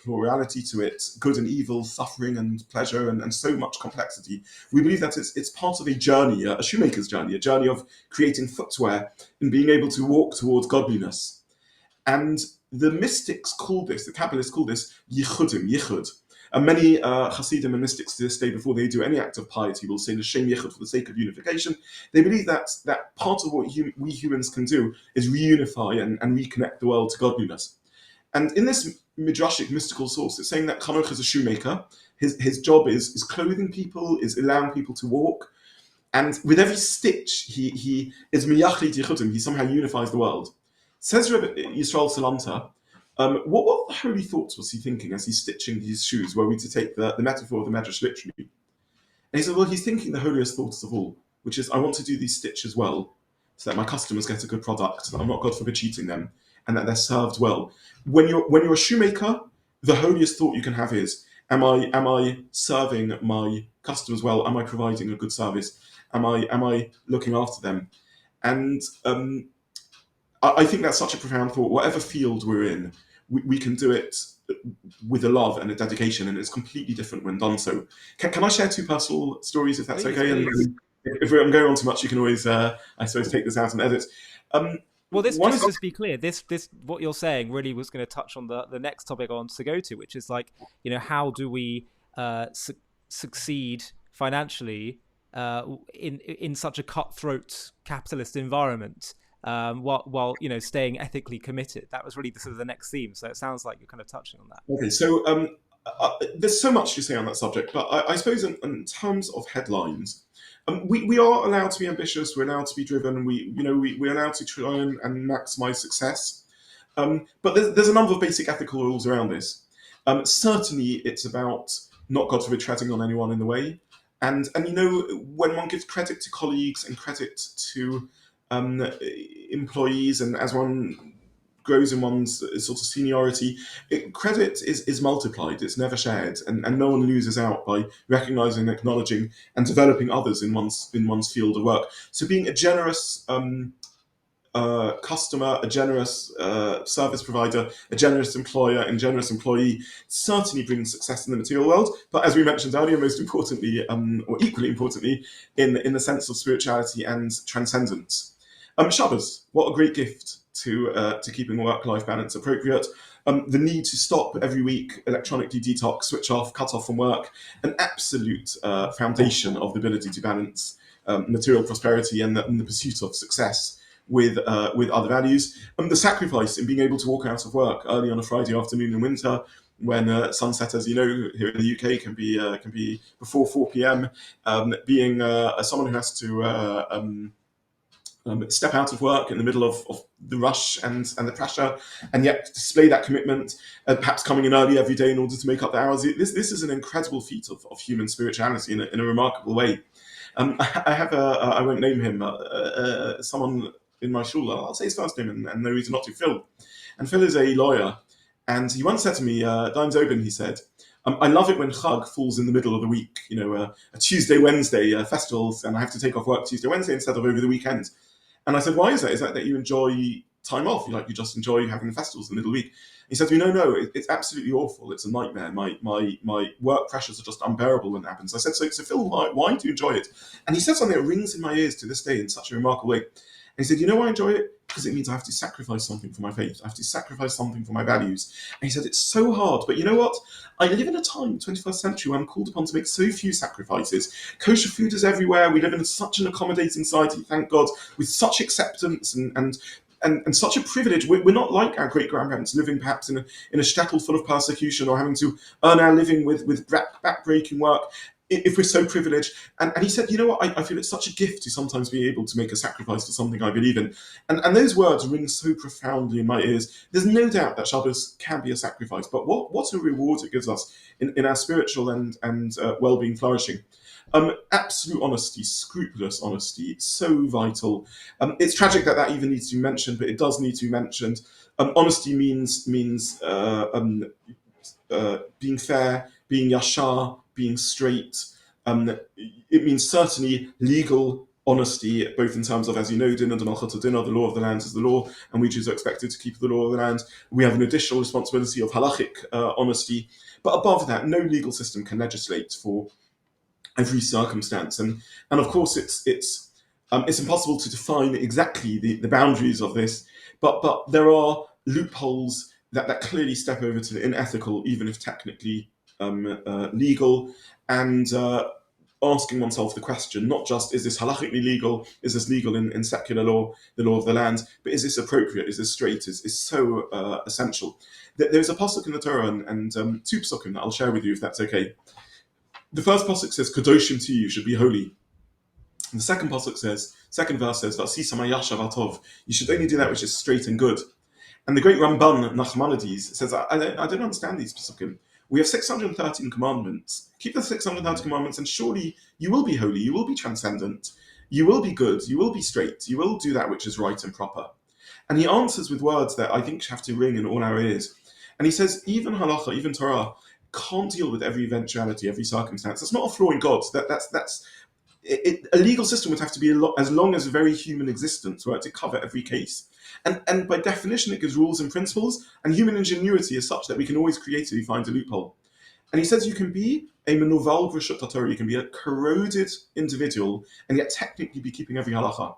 plurality to it, good and evil, suffering and pleasure, and so much complexity, we believe that it's part of a journey, a shoemaker's journey, a journey of creating footwear and being able to walk towards godliness. And the mystics call this, the Kabbalists call this yichud. And many Hasidim and mystics to this day, before they do any act of piety, will say l'shem yichud, for the sake of unification. They believe that part of what we humans can do is reunify and reconnect the world to godliness. And in this midrashic mystical source, it's saying that Chanoch is a shoemaker. His job is clothing people, is allowing people to walk. And with every stitch, he is miyachid yichudim, he somehow unifies the world. Says Rabbi Yisrael Salanta, what holy thoughts was he thinking as he's stitching these shoes? Were we to take the metaphor of the Medrash literally? And he said, well, he's thinking the holiest thoughts of all, which is, I want to do these stitches well, so that my customers get a good product, that I'm not, God forbid, cheating them, and that they're served well. When you're a shoemaker, the holiest thought you can have is, am I serving my customers well? Am I providing a good service? Am I looking after them? And I think that's such a profound thought. Whatever field we're in, we can do it with a love and a dedication, and it's completely different when done so. Can I share two personal stories, if that's Please, okay? please. And if I'm going on too much, you can always, I suppose, take this out and edit. Well, this One just is to be clear, this what you're saying really was going to touch on the next topic I want to go to, which is like, how do we succeed financially in such a cutthroat capitalist environment, while staying ethically committed. That was really the sort of the next theme. So it sounds like you're kind of touching on that. Okay, so there's so much to say on that subject, but I suppose in terms of headlines, we are allowed to be ambitious. We're allowed to be driven. We're allowed to try and maximize success. But there's a number of basic ethical rules around this. Certainly, it's about not, God forbid, treading on anyone in the way. And when one gives credit to colleagues and credit to employees, and as one grows in one's sort of seniority, credit is multiplied. It's never shared, and no one loses out by recognizing, acknowledging, and developing others in one's field of work. So being a generous customer, a generous service provider, a generous employer, and generous employee certainly brings success in the material world. But as we mentioned earlier, most importantly, or equally importantly, in the sense of spirituality and transcendence. Shabbos, what a great gift to keeping work-life balance appropriate. The need to stop every week, electronically detox, switch off, cut off from work, an absolute foundation of the ability to balance material prosperity and the pursuit of success with other values. The sacrifice in being able to walk out of work early on a Friday afternoon in winter, when sunset, as you know, here in the UK can be before 4 p.m. Being someone who has to step out of work in the middle of the rush and the pressure, and yet display that commitment, perhaps coming in early every day in order to make up the hours. This is an incredible feat of human spirituality in a remarkable way. I have I won't name him, someone in my shul, I'll say his first name and no reason not to, Phil. And Phil is a lawyer, and he once said to me, Dayan Zobin, he said, I love it when Chag falls in the middle of the week, a Tuesday, Wednesday festivals, and I have to take off work Tuesday, Wednesday instead of over the weekend. And I said, why is that? Is that you enjoy time off? You just enjoy having the festivals in the middle of the week? He said to me, no, it's absolutely awful. It's a nightmare. My work pressures are just unbearable when it happens. I said, so Phil, why do you enjoy it? And he said something that rings in my ears to this day in such a remarkable way. And he said, why I enjoy it? Because it means I have to sacrifice something for my faith. I have to sacrifice something for my values. And he said, it's so hard. But you know what? I live in a time, 21st century, where I'm called upon to make so few sacrifices. Kosher food is everywhere. We live in such an accommodating society, thank God, with such acceptance and such a privilege. We're not like our great-grandparents living perhaps in a shtetl full of persecution or having to earn our living with back-breaking work, if we're so privileged. And he said, I feel it's such a gift to sometimes be able to make a sacrifice for something I believe in. And those words ring so profoundly in my ears. There's no doubt that Shabbos can be a sacrifice, but what a reward it gives us in our spiritual and well-being flourishing. Absolute honesty, scrupulous honesty, so vital. It's tragic that even needs to be mentioned, but it does need to be mentioned. Honesty means being fair, being yashar, being straight. It means certainly legal honesty, both in terms of, as you know, dinner, the law of the land is the law, and we Jews are expected to keep the law of the land. We have an additional responsibility of halachic honesty. But above that, no legal system can legislate for every circumstance. And of course, it's impossible to define exactly the boundaries of this, but there are loopholes that clearly step over to the unethical, even if technically legal, and asking oneself the question, not just is this halachically legal, is this legal in secular law, the law of the land, but is this appropriate, is this straight, is so essential. There's a pasuk in the Torah and two pasukim that I'll share with you if that's okay. The first pasuk says, "Kadoshim to you should be holy." And the second pasuk second verse says, "V'asisa ma'yashav atov." You should only do that which is straight and good. And the great Ramban Nachmanides says, I don't understand these pasukim. We have 613 commandments. Keep the 613 commandments, and surely you will be holy. You will be transcendent. You will be good. You will be straight. You will do that which is right and proper. And he answers with words that I think have to ring in all our ears. And he says, even halacha, even Torah, can't deal with every eventuality, every circumstance. That's not a flaw in God. A legal system would have to be as long as a very human existence, right, to cover every case. And by definition, it gives rules and principles, and human ingenuity is such that we can always creatively find a loophole. And he says you can be a menuval v'reshut Torah, you can be a corroded individual, and yet technically be keeping every halacha.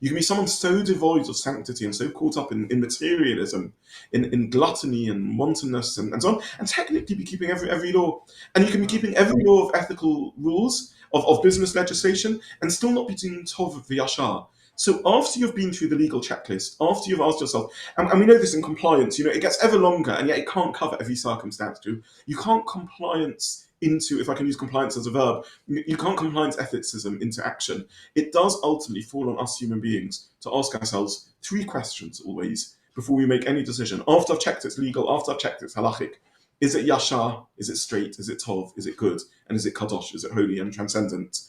You can be someone so devoid of sanctity and so caught up in materialism, in gluttony and wantonness and so on, and technically be keeping every law. And you can be keeping every law of ethical rules, of business legislation, and still not be doing tov v'yashar. So after you've been through the legal checklist, after you've asked yourself, and we know this in compliance, it gets ever longer, and yet it can't cover every circumstance. You can't compliance into, if I can use compliance as a verb, you can't compliance ethicism into action. It does ultimately fall on us human beings to ask ourselves three questions always before we make any decision. After I've checked it's legal, after I've checked it's halachic, is it yashar, is it straight, is it tov, is it good, and is it kadosh, is it holy and transcendent?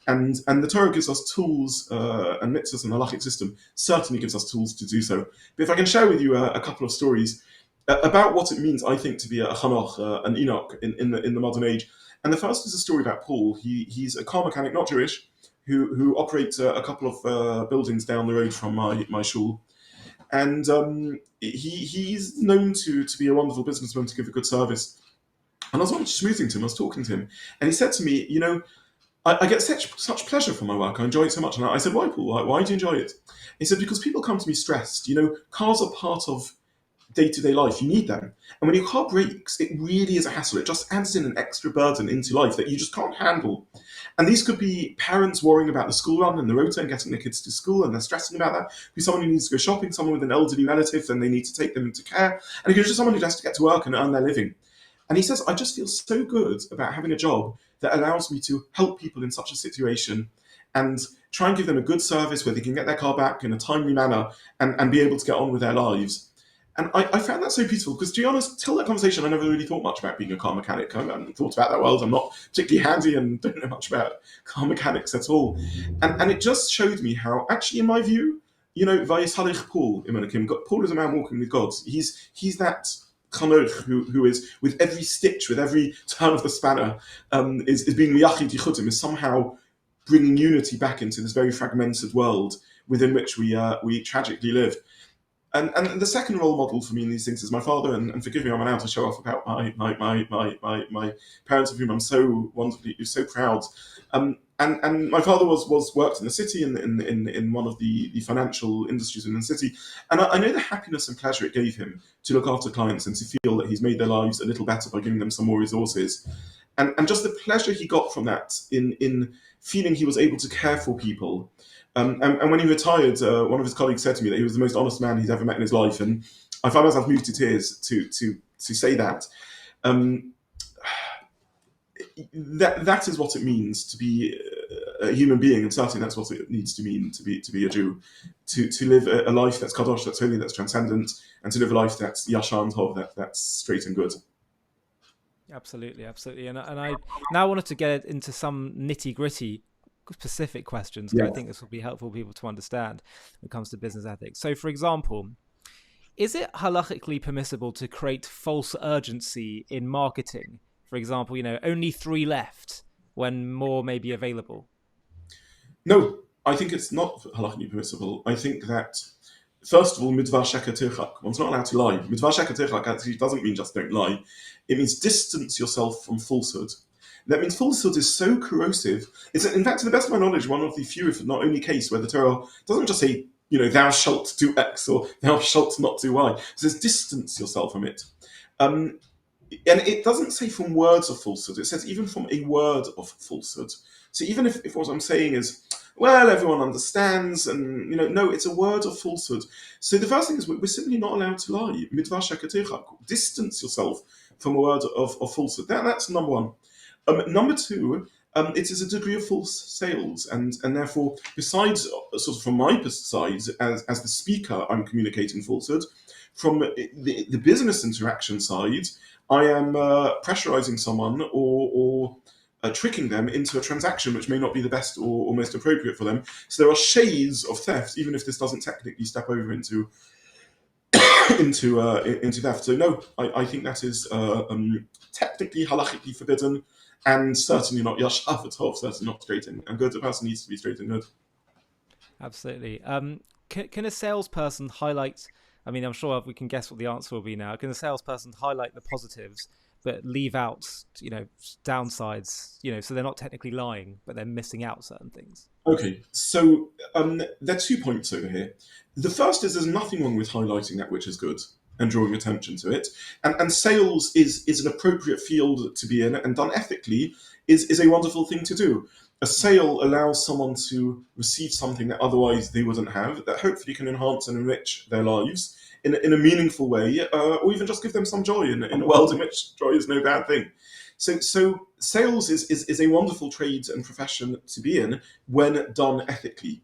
And the Torah gives us tools, and mitzvahs and the halachic system certainly gives us tools to do so. But if I can share with you a couple of stories about what it means, I think, to be a Hanoch, an Enoch in the modern age. And the first is a story about Paul. He's a car mechanic, not Jewish, who operates a couple of buildings down the road from my shul. And he's known to be a wonderful businessman, to give a good service. And I was once schmoozing to him, I was talking to him, and he said to me, I get such pleasure from my work. I enjoy it so much. And I said, why, Paul? Why do you enjoy it? He said, because people come to me stressed. Cars are part of day-to-day life. You need them. And when your car breaks, it really is a hassle. It just adds in an extra burden into life that you just can't handle. And these could be parents worrying about the school run and the rota and getting their kids to school, and they're stressing about that. It could be someone who needs to go shopping, someone with an elderly relative, and they need to take them into care. And it could be just someone who has to get to work and earn their living. And he says, I just feel so good about having a job that allows me to help people in such a situation and try and give them a good service where they can get their car back in a timely manner and be able to get on with their lives. And I found that so beautiful because, to be honest, till that conversation, I never really thought much about being a car mechanic. I haven't thought about that world. I'm not particularly handy and don't know much about car mechanics at all. And it just showed me how, actually, in my view, Vayisalich Paul, Paul is a man walking with God. He's that Chanoch, who is with every stitch, with every turn of the spanner, is being miyachid yichutim, is somehow bringing unity back into this very fragmented world within which we tragically live. And the second role model for me in these things is my father, and forgive me, I'm allowed to show off about my parents, of whom I'm so wonderfully, so proud. And my father worked in the city in one of the financial industries in the city, and I know the happiness and pleasure it gave him to look after clients and to feel that he's made their lives a little better by giving them some more resources, and just the pleasure he got from that in feeling he was able to care for people. And when he retired, one of his colleagues said to me that he was the most honest man he's ever met in his life, and I found myself moved to tears to say that. That is what it means to be a human being, and certainly that's what it needs to mean to be a Jew, to live a life that's kadosh, that's holy, that's transcendent, and to live a life that's yashar and tov, that's straight and good. Absolutely. And I now wanted to get into some nitty gritty specific questions, because I think this will be helpful for people to understand when it comes to business ethics. So, for example, is it halachically permissible to create false urgency in marketing? For example, only 3 left when more may be available. No, I think it's not halachically permissible. I think that, first of all, midvar sheker tirchak. One's not allowed to lie. Midvar sheker tirchak actually doesn't mean just don't lie. It means distance yourself from falsehood. That means falsehood is so corrosive. It's, in fact, to the best of my knowledge, one of the few, if not only, case where the Torah doesn't just say, thou shalt do X or thou shalt not do Y. It says distance yourself from it. And it doesn't say from words of falsehood. It says even from a word of falsehood. So even if what I'm saying is, well, everyone understands, and no, it's a word of falsehood. So the first thing is we're simply not allowed to lie. Midvar sheker tirchak. Distance yourself from a word of falsehood. That's number one. Number two, it is a degree of false sales, and therefore, besides, sort of from my side, as the speaker, I'm communicating falsehood. From the business interaction side, I am pressurizing someone or tricking them into a transaction which may not be the best or most appropriate for them. So there are shades of theft, even if this doesn't technically step over into theft. So no, I think that is technically halachically forbidden, and certainly not yashar v'tov, certainly not straight and good. The person needs to be straight and good. Absolutely. Can a salesperson highlight? I mean, I'm sure we can guess what the answer will be now. Can a salesperson highlight the positives but leave out, downsides? So they're not technically lying, but they're missing out certain things. Okay, so there are 2 points over here. The first is there's nothing wrong with highlighting that which is good and drawing attention to it. And sales is an appropriate field to be in, and done ethically is a wonderful thing to do. A sale allows someone to receive something that otherwise they wouldn't have, that hopefully can enhance and enrich their lives in a meaningful way, or even just give them some joy in a world in which joy is no bad thing. So sales is a wonderful trade and profession to be in when done ethically.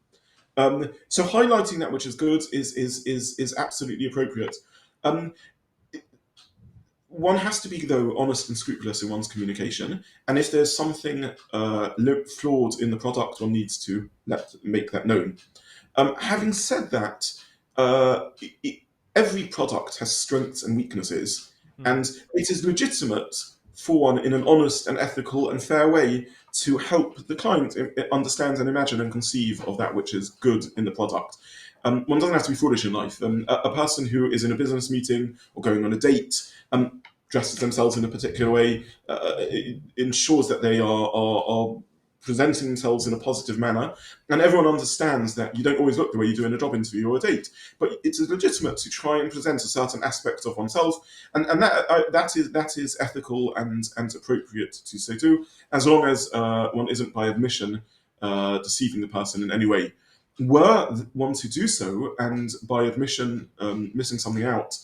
So highlighting that which is good is absolutely appropriate. One has to be, though, honest and scrupulous in one's communication, and if there's something flawed in the product, one needs to make that known. Having said that, every product has strengths and weaknesses, and it is legitimate for one, in an honest and ethical and fair way, to help the client understand and imagine and conceive of that which is good in the product. One doesn't have to be foolish in life. A person who is in a business meeting or going on a date, dresses themselves in a particular way, ensures that they are presenting themselves in a positive manner, and everyone understands that you don't always look the way you do in a job interview or a date, but it is legitimate to try and present a certain aspect of oneself, and that is ethical and appropriate to say too, as long as one isn't by admission deceiving the person in any way. Were one to do so, and by admission missing something out,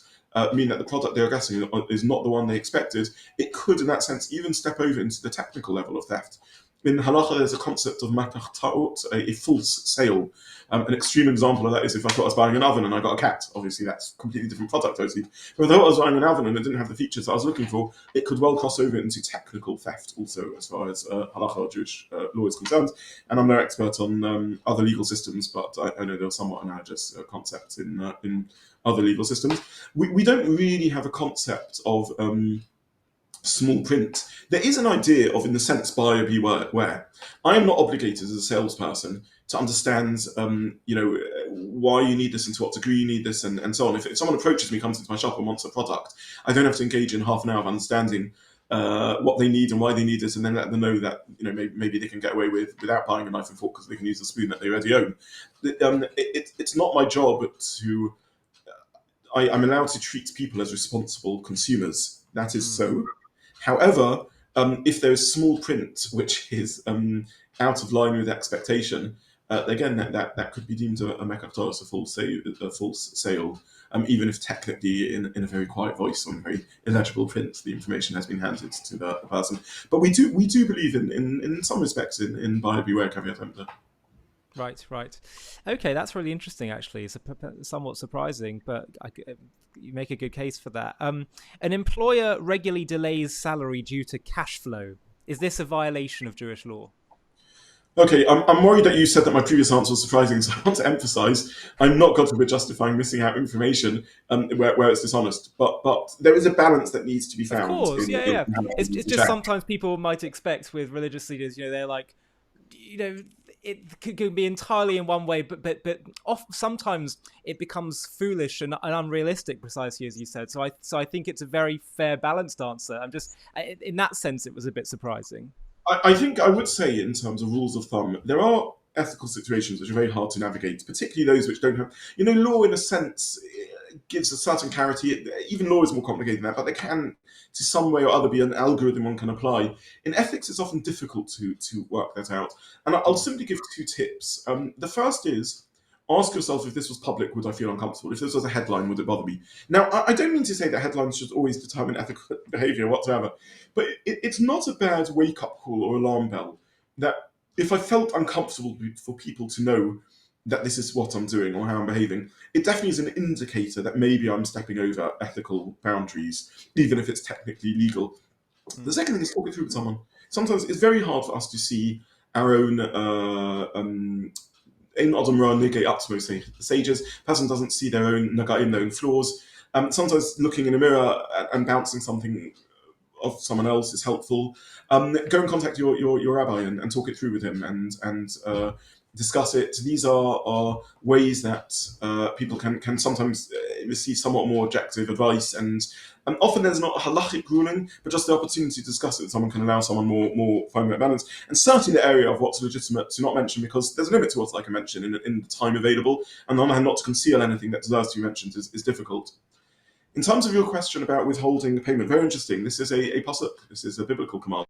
mean that the product they're getting is not the one they expected, it could, in that sense, even step over into the technical level of theft. in halacha, there's a concept of makach ta'ot, a false sale. An extreme example of that is if I thought I was buying an oven and I got a cat. Obviously, that's a completely different product, obviously. But if I thought I was buying an oven and it didn't have the features that I was looking for, it could well cross over into technical theft also, as far as halacha or Jewish law is concerned. And I'm no expert on other legal systems, but I know there are somewhat analogous concepts in other legal systems. We don't really have a concept of small print. There is an idea of, in the sense, buyer beware. I am not obligated as a salesperson to understand, why you need this and to what degree you need this and so on. If someone approaches me, comes into my shop and wants a product, I don't have to engage in half an hour of understanding what they need and why they need it, and then let them know that maybe they can get away without buying a knife and fork because they can use the spoon that they already own. It's not my job to. I'm allowed to treat people as responsible consumers. That is so. However, if there is small print which is out of line with expectation, again, that could be deemed a mekach Torah, a false sale, even if technically in a very quiet voice or in very illegible print, the information has been handed to the person. But we do believe in some respects in buyer beware, caveat emptor. Right. Okay, that's really interesting, actually. It's somewhat surprising, but you make a good case for that. An employer regularly delays salary due to cash flow. Is this a violation of Jewish law? Okay, I'm worried that you said that my previous answer was surprising, so I want to emphasise I'm not, God forbid, justifying missing out information where it's dishonest. But there is a balance that needs to be found. Of course, yeah. It's just sometimes people might expect with religious leaders, they're like, it could be entirely in one way, but sometimes it becomes foolish and unrealistic, precisely as you said. So I think it's a very fair, balanced answer. I'm just, in that sense, it was a bit surprising. I think I would say, in terms of rules of thumb, there are ethical situations which are very hard to navigate, particularly those which don't have, law in a sense gives a certain clarity. Even law is more complicated than that, but there can, to some way or other, be an algorithm one can apply. In ethics, it's often difficult to work that out. And I'll simply give two tips. The first is, ask yourself, if this was public, would I feel uncomfortable? If this was a headline, would it bother me? Now, I don't mean to say that headlines should always determine ethical behaviour whatsoever, but it's not a bad wake-up call or alarm bell that if I felt uncomfortable for people to know that this is what I'm doing or how I'm behaving, it definitely is an indicator that maybe I'm stepping over ethical boundaries, even if it's technically legal. The second thing is talking through with someone. Sometimes it's very hard for us to see our own in Adam Ra Nigay Atzmo sages. The person doesn't see their own Nagaim, their own flaws. Sometimes looking in a mirror and bouncing something of someone else is helpful. Go and contact your rabbi and talk it through with him and discuss it. These are ways that people can sometimes receive somewhat more objective advice, and often there's not a halachic ruling, but just the opportunity to discuss it. Someone can allow someone more finite balance, and certainly the area of what's legitimate to not mention, because there's a limit to what I can mention in the time available, and on the other hand, not to conceal anything that deserves to be mentioned is difficult. In terms of your question about withholding payment, very interesting. This is a pasuk. This is a biblical command.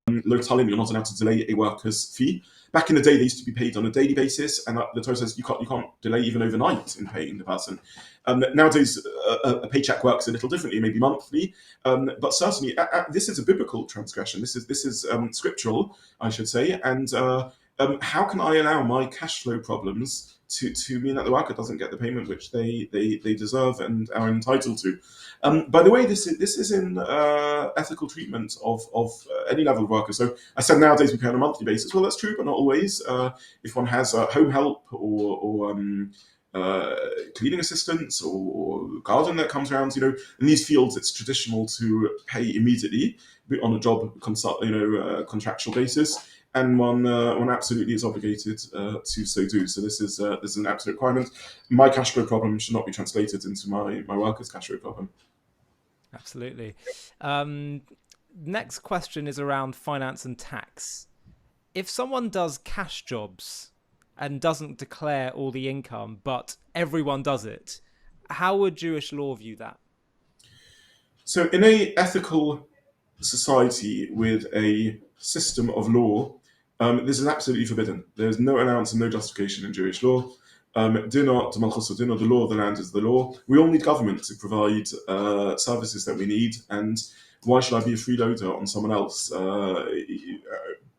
You're not allowed to delay a worker's fee. Back in the day, they used to be paid on a daily basis, and the Torah says you can't delay even overnight in paying the person. Nowadays, a paycheck works a little differently, maybe monthly, but certainly this is a biblical transgression. This is scriptural, I should say. And how can I allow my cash flow problems to mean that the worker doesn't get the payment which they deserve and are entitled to? By the way, this is in ethical treatment of any level of worker. So I said nowadays we pay on a monthly basis. Well, that's true, but not always. If one has home help or cleaning assistants or garden that comes around, in these fields, it's traditional to pay immediately on a job contractual basis. And one absolutely is obligated to so do. So this is an absolute requirement. My cash flow problem should not be translated into my worker's cash flow problem. Absolutely. Next question is around finance and tax. If someone does cash jobs and doesn't declare all the income, but everyone does it, how would Jewish law view that? So in a ethical society with a system of law, this is absolutely forbidden. There's no allowance and no justification in Jewish law. The law of the land is the law. We all need government to provide services that we need, and Why should I be a freeloader on someone else?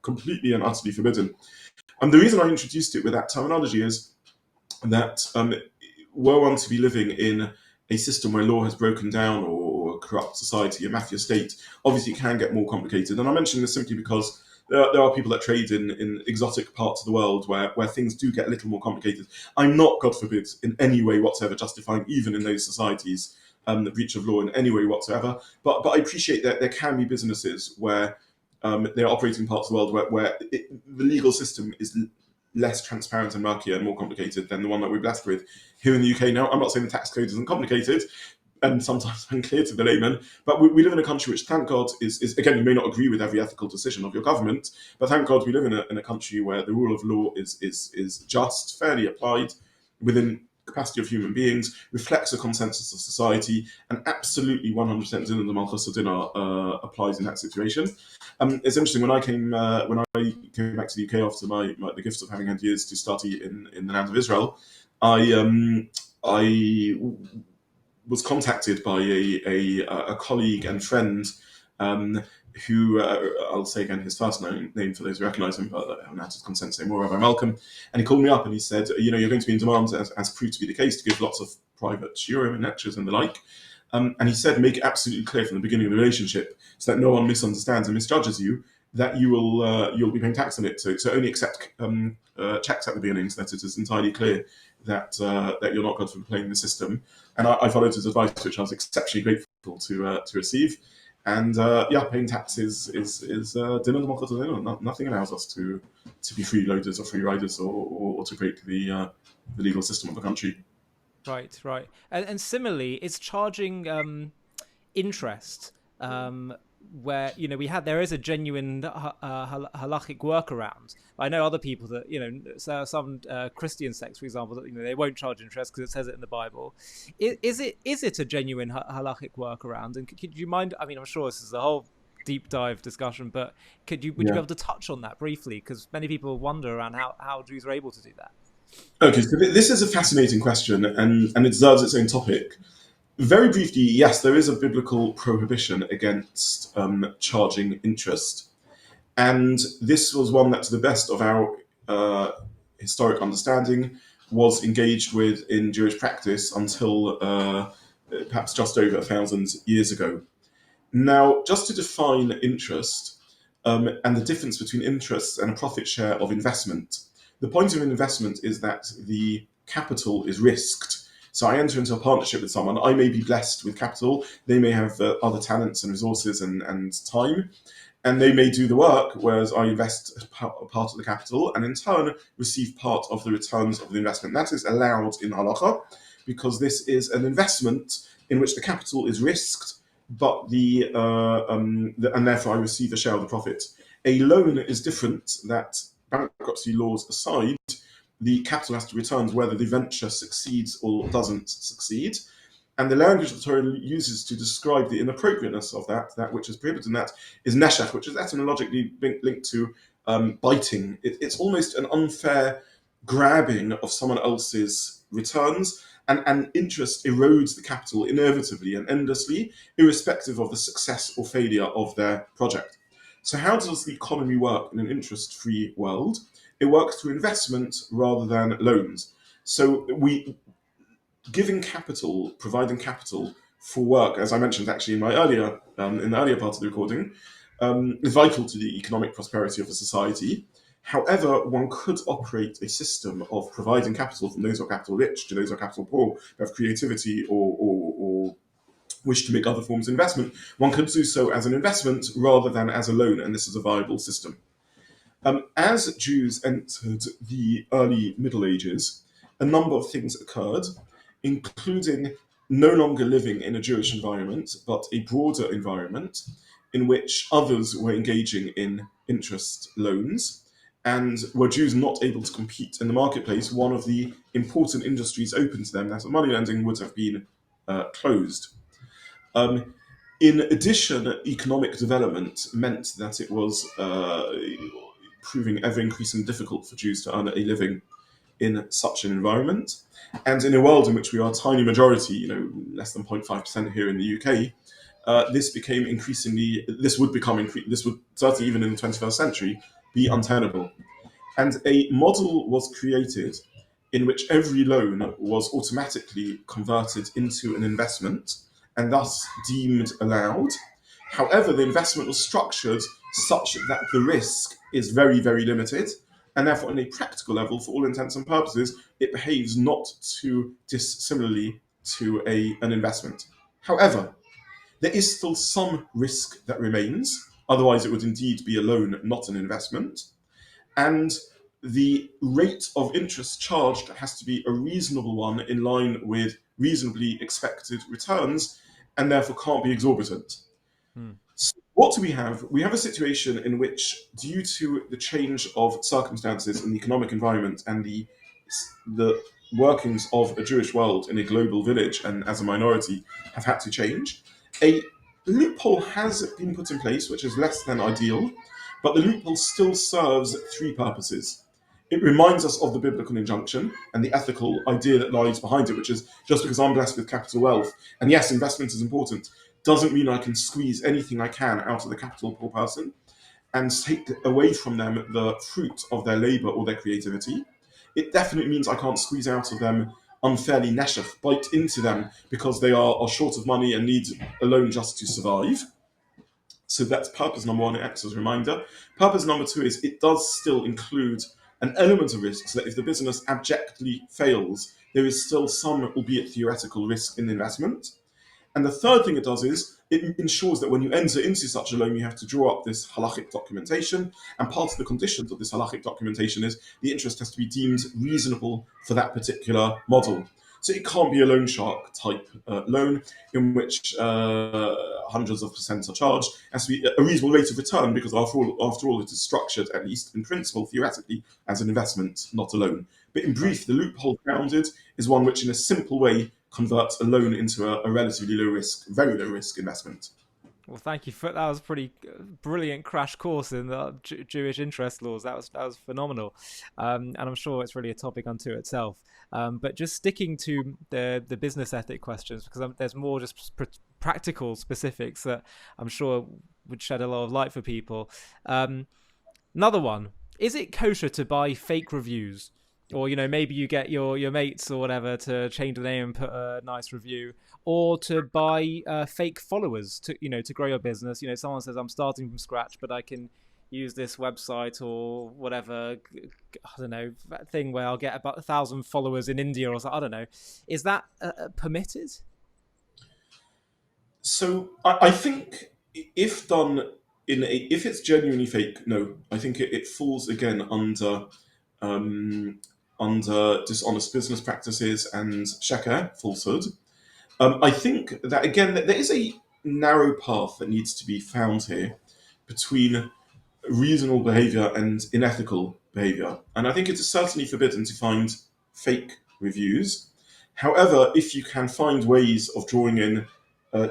Completely and utterly forbidden. And the reason I introduced it with that terminology is that were one to be living in a system where law has broken down, or a corrupt society, a mafia state, obviously it can get more complicated. And I mention this simply because there are people that trade in exotic parts of the world where things do get a little more complicated. I'm not, God forbid, in any way whatsoever justifying, even in those societies, the breach of law in any way whatsoever. But I appreciate that there can be businesses where they're operating in parts of the world where the legal system is less transparent and murkier and more complicated than the one that we're blessed with here in the UK. Now, I'm not saying the tax code isn't complicated and sometimes unclear to the layman, but we live in a country which, thank God, is again, you may not agree with every ethical decision of your government, but thank God we live in a country where the rule of law is just, fairly applied within capacity of human beings, reflects a consensus of society, and absolutely 100% Din the Malchus Dinner applies in that situation. It's interesting, when I came back to the UK after the gift of having had years to study in the land of Israel, I was contacted by a colleague and friend who, I'll say again his first name for those who recognise him, but I'm not to consent to say more, Rabbi Malcolm. And he called me up and he said, you're going to be in demand, as proved to be the case, to give lots of private shiurim and lectures and the like. And he said, make it absolutely clear from the beginning of the relationship, so that no one misunderstands and misjudges you, that you'll be paying tax on it. So only accept checks at the beginning, so that it is entirely clear that you're not God for playing the system. And I followed his advice, which I was exceptionally grateful to receive. And paying taxes is Din and nothing allows us to be freeloaders or free riders or to break the legal system of the country. Right. And similarly, it's charging interest, where there is a genuine halachic workaround. I know other people that some Christian sects, for example, that they won't charge interest because it says it in the Bible. Is it a genuine halachic workaround? And could you mind? I mean, I'm sure this is a whole deep dive discussion, but would you be able to touch on that briefly? Because many people wonder around how Jews are able to do that. Okay, so this is a fascinating question, and it deserves its own topic. Very briefly, yes, there is a biblical prohibition against charging interest. And this was one that, to the best of our historic understanding, was engaged with in Jewish practice until perhaps just over 1,000 years ago. Now, just to define interest and the difference between interest and a profit share of investment, the point of an investment is that the capital is risked. So I enter into a partnership with someone. I may be blessed with capital. They may have other talents and resources and time, and they may do the work, whereas I invest part of the capital and in turn receive part of the returns of the investment. That is allowed in halacha because this is an investment in which the capital is risked, but and therefore I receive a share of the profit. A loan is different. That, bankruptcy laws aside, the capital has to return whether the venture succeeds or doesn't succeed. And the language that Torah uses to describe the inappropriateness of that which is prohibited in that, is neshach, which is etymologically linked to biting. It's almost an unfair grabbing of someone else's returns, and interest erodes the capital inevitably and endlessly, irrespective of the success or failure of their project. So how does the economy work in an interest-free world? It works through investment rather than loans. So providing capital for work, as I mentioned actually in my earlier in the earlier part of the recording, is vital to the economic prosperity of a society. However, one could operate a system of providing capital from those who are capital rich to those who are capital poor, who have creativity or wish to make other forms of investment. One could do so as an investment rather than as a loan, and this is a viable system. As Jews entered the early Middle Ages, a number of things occurred, including no longer living in a Jewish environment, but a broader environment in which others were engaging in interest loans. And were Jews not able to compete in the marketplace, one of the important industries open to them, that of money lending, would have been closed. In addition, economic development meant that it was proving ever increasingly difficult for Jews to earn a living in such an environment. And in a world in which we are a tiny majority, less than 0.5% here in the UK, this became increasingly, this would certainly even in the 21st century be untenable. And a model was created in which every loan was automatically converted into an investment and thus deemed allowed. However, the investment was structured such that the risk is very, very limited. And therefore, on a practical level, for all intents and purposes, it behaves not too dissimilarly to an investment. However, there is still some risk that remains. Otherwise, it would indeed be a loan, not an investment. And the rate of interest charged has to be a reasonable one in line with reasonably expected returns and therefore can't be exorbitant. So what do we have? We have a situation in which, due to the change of circumstances in the economic environment and the workings of a Jewish world in a global village and as a minority have had to change, a loophole has been put in place, which is less than ideal, but the loophole still serves three purposes. It reminds us of the biblical injunction and the ethical idea that lies behind it, which is just because I'm blessed with capital wealth, and yes, investment is important, doesn't mean I can squeeze anything I can out of the capital poor person and take away from them the fruit of their labor or their creativity. It definitely means I can't squeeze out of them unfairly neshef, bite into them because they are short of money and need a loan just to survive. So that's purpose number one, it acts as a reminder. Purpose number two is it does still include an element of risk, so that if the business abjectly fails, there is still some, albeit theoretical, risk in the investment. And the third thing it does is it ensures that when you enter into such a loan, you have to draw up this halachic documentation. And part of the conditions of this halachic documentation is the interest has to be deemed reasonable for that particular model. So it can't be a loan shark type loan in which hundreds of percent are charged. It has to be a reasonable rate of return because after all, it is structured, at least in principle, theoretically, as an investment, not a loan. But in brief, the loophole grounded is one which in a simple way converts a loan into a relatively low risk, very low risk investment. Well, thank you for that. Was a pretty brilliant crash course in the Jewish interest laws. That was phenomenal, and I'm sure it's really a topic unto itself. But just sticking to the business ethic questions, because there's more just practical specifics that I'm sure would shed a lot of light for people. Another one: is it kosher to buy fake reviews? Or, maybe you get your mates or whatever to change the name and put a nice review, or to buy fake followers to grow your business. Someone says, I'm starting from scratch, but I can use this website or whatever, I don't know, thing where I'll get about 1,000 followers in India or something. I don't know. Is that permitted? So I think if done if it's genuinely fake, no, I think it falls again under dishonest business practices and sheker, falsehood. I think that again that there is a narrow path that needs to be found here between reasonable behavior and unethical behavior, and I think it is certainly forbidden to find fake reviews. However, if you can find ways of drawing in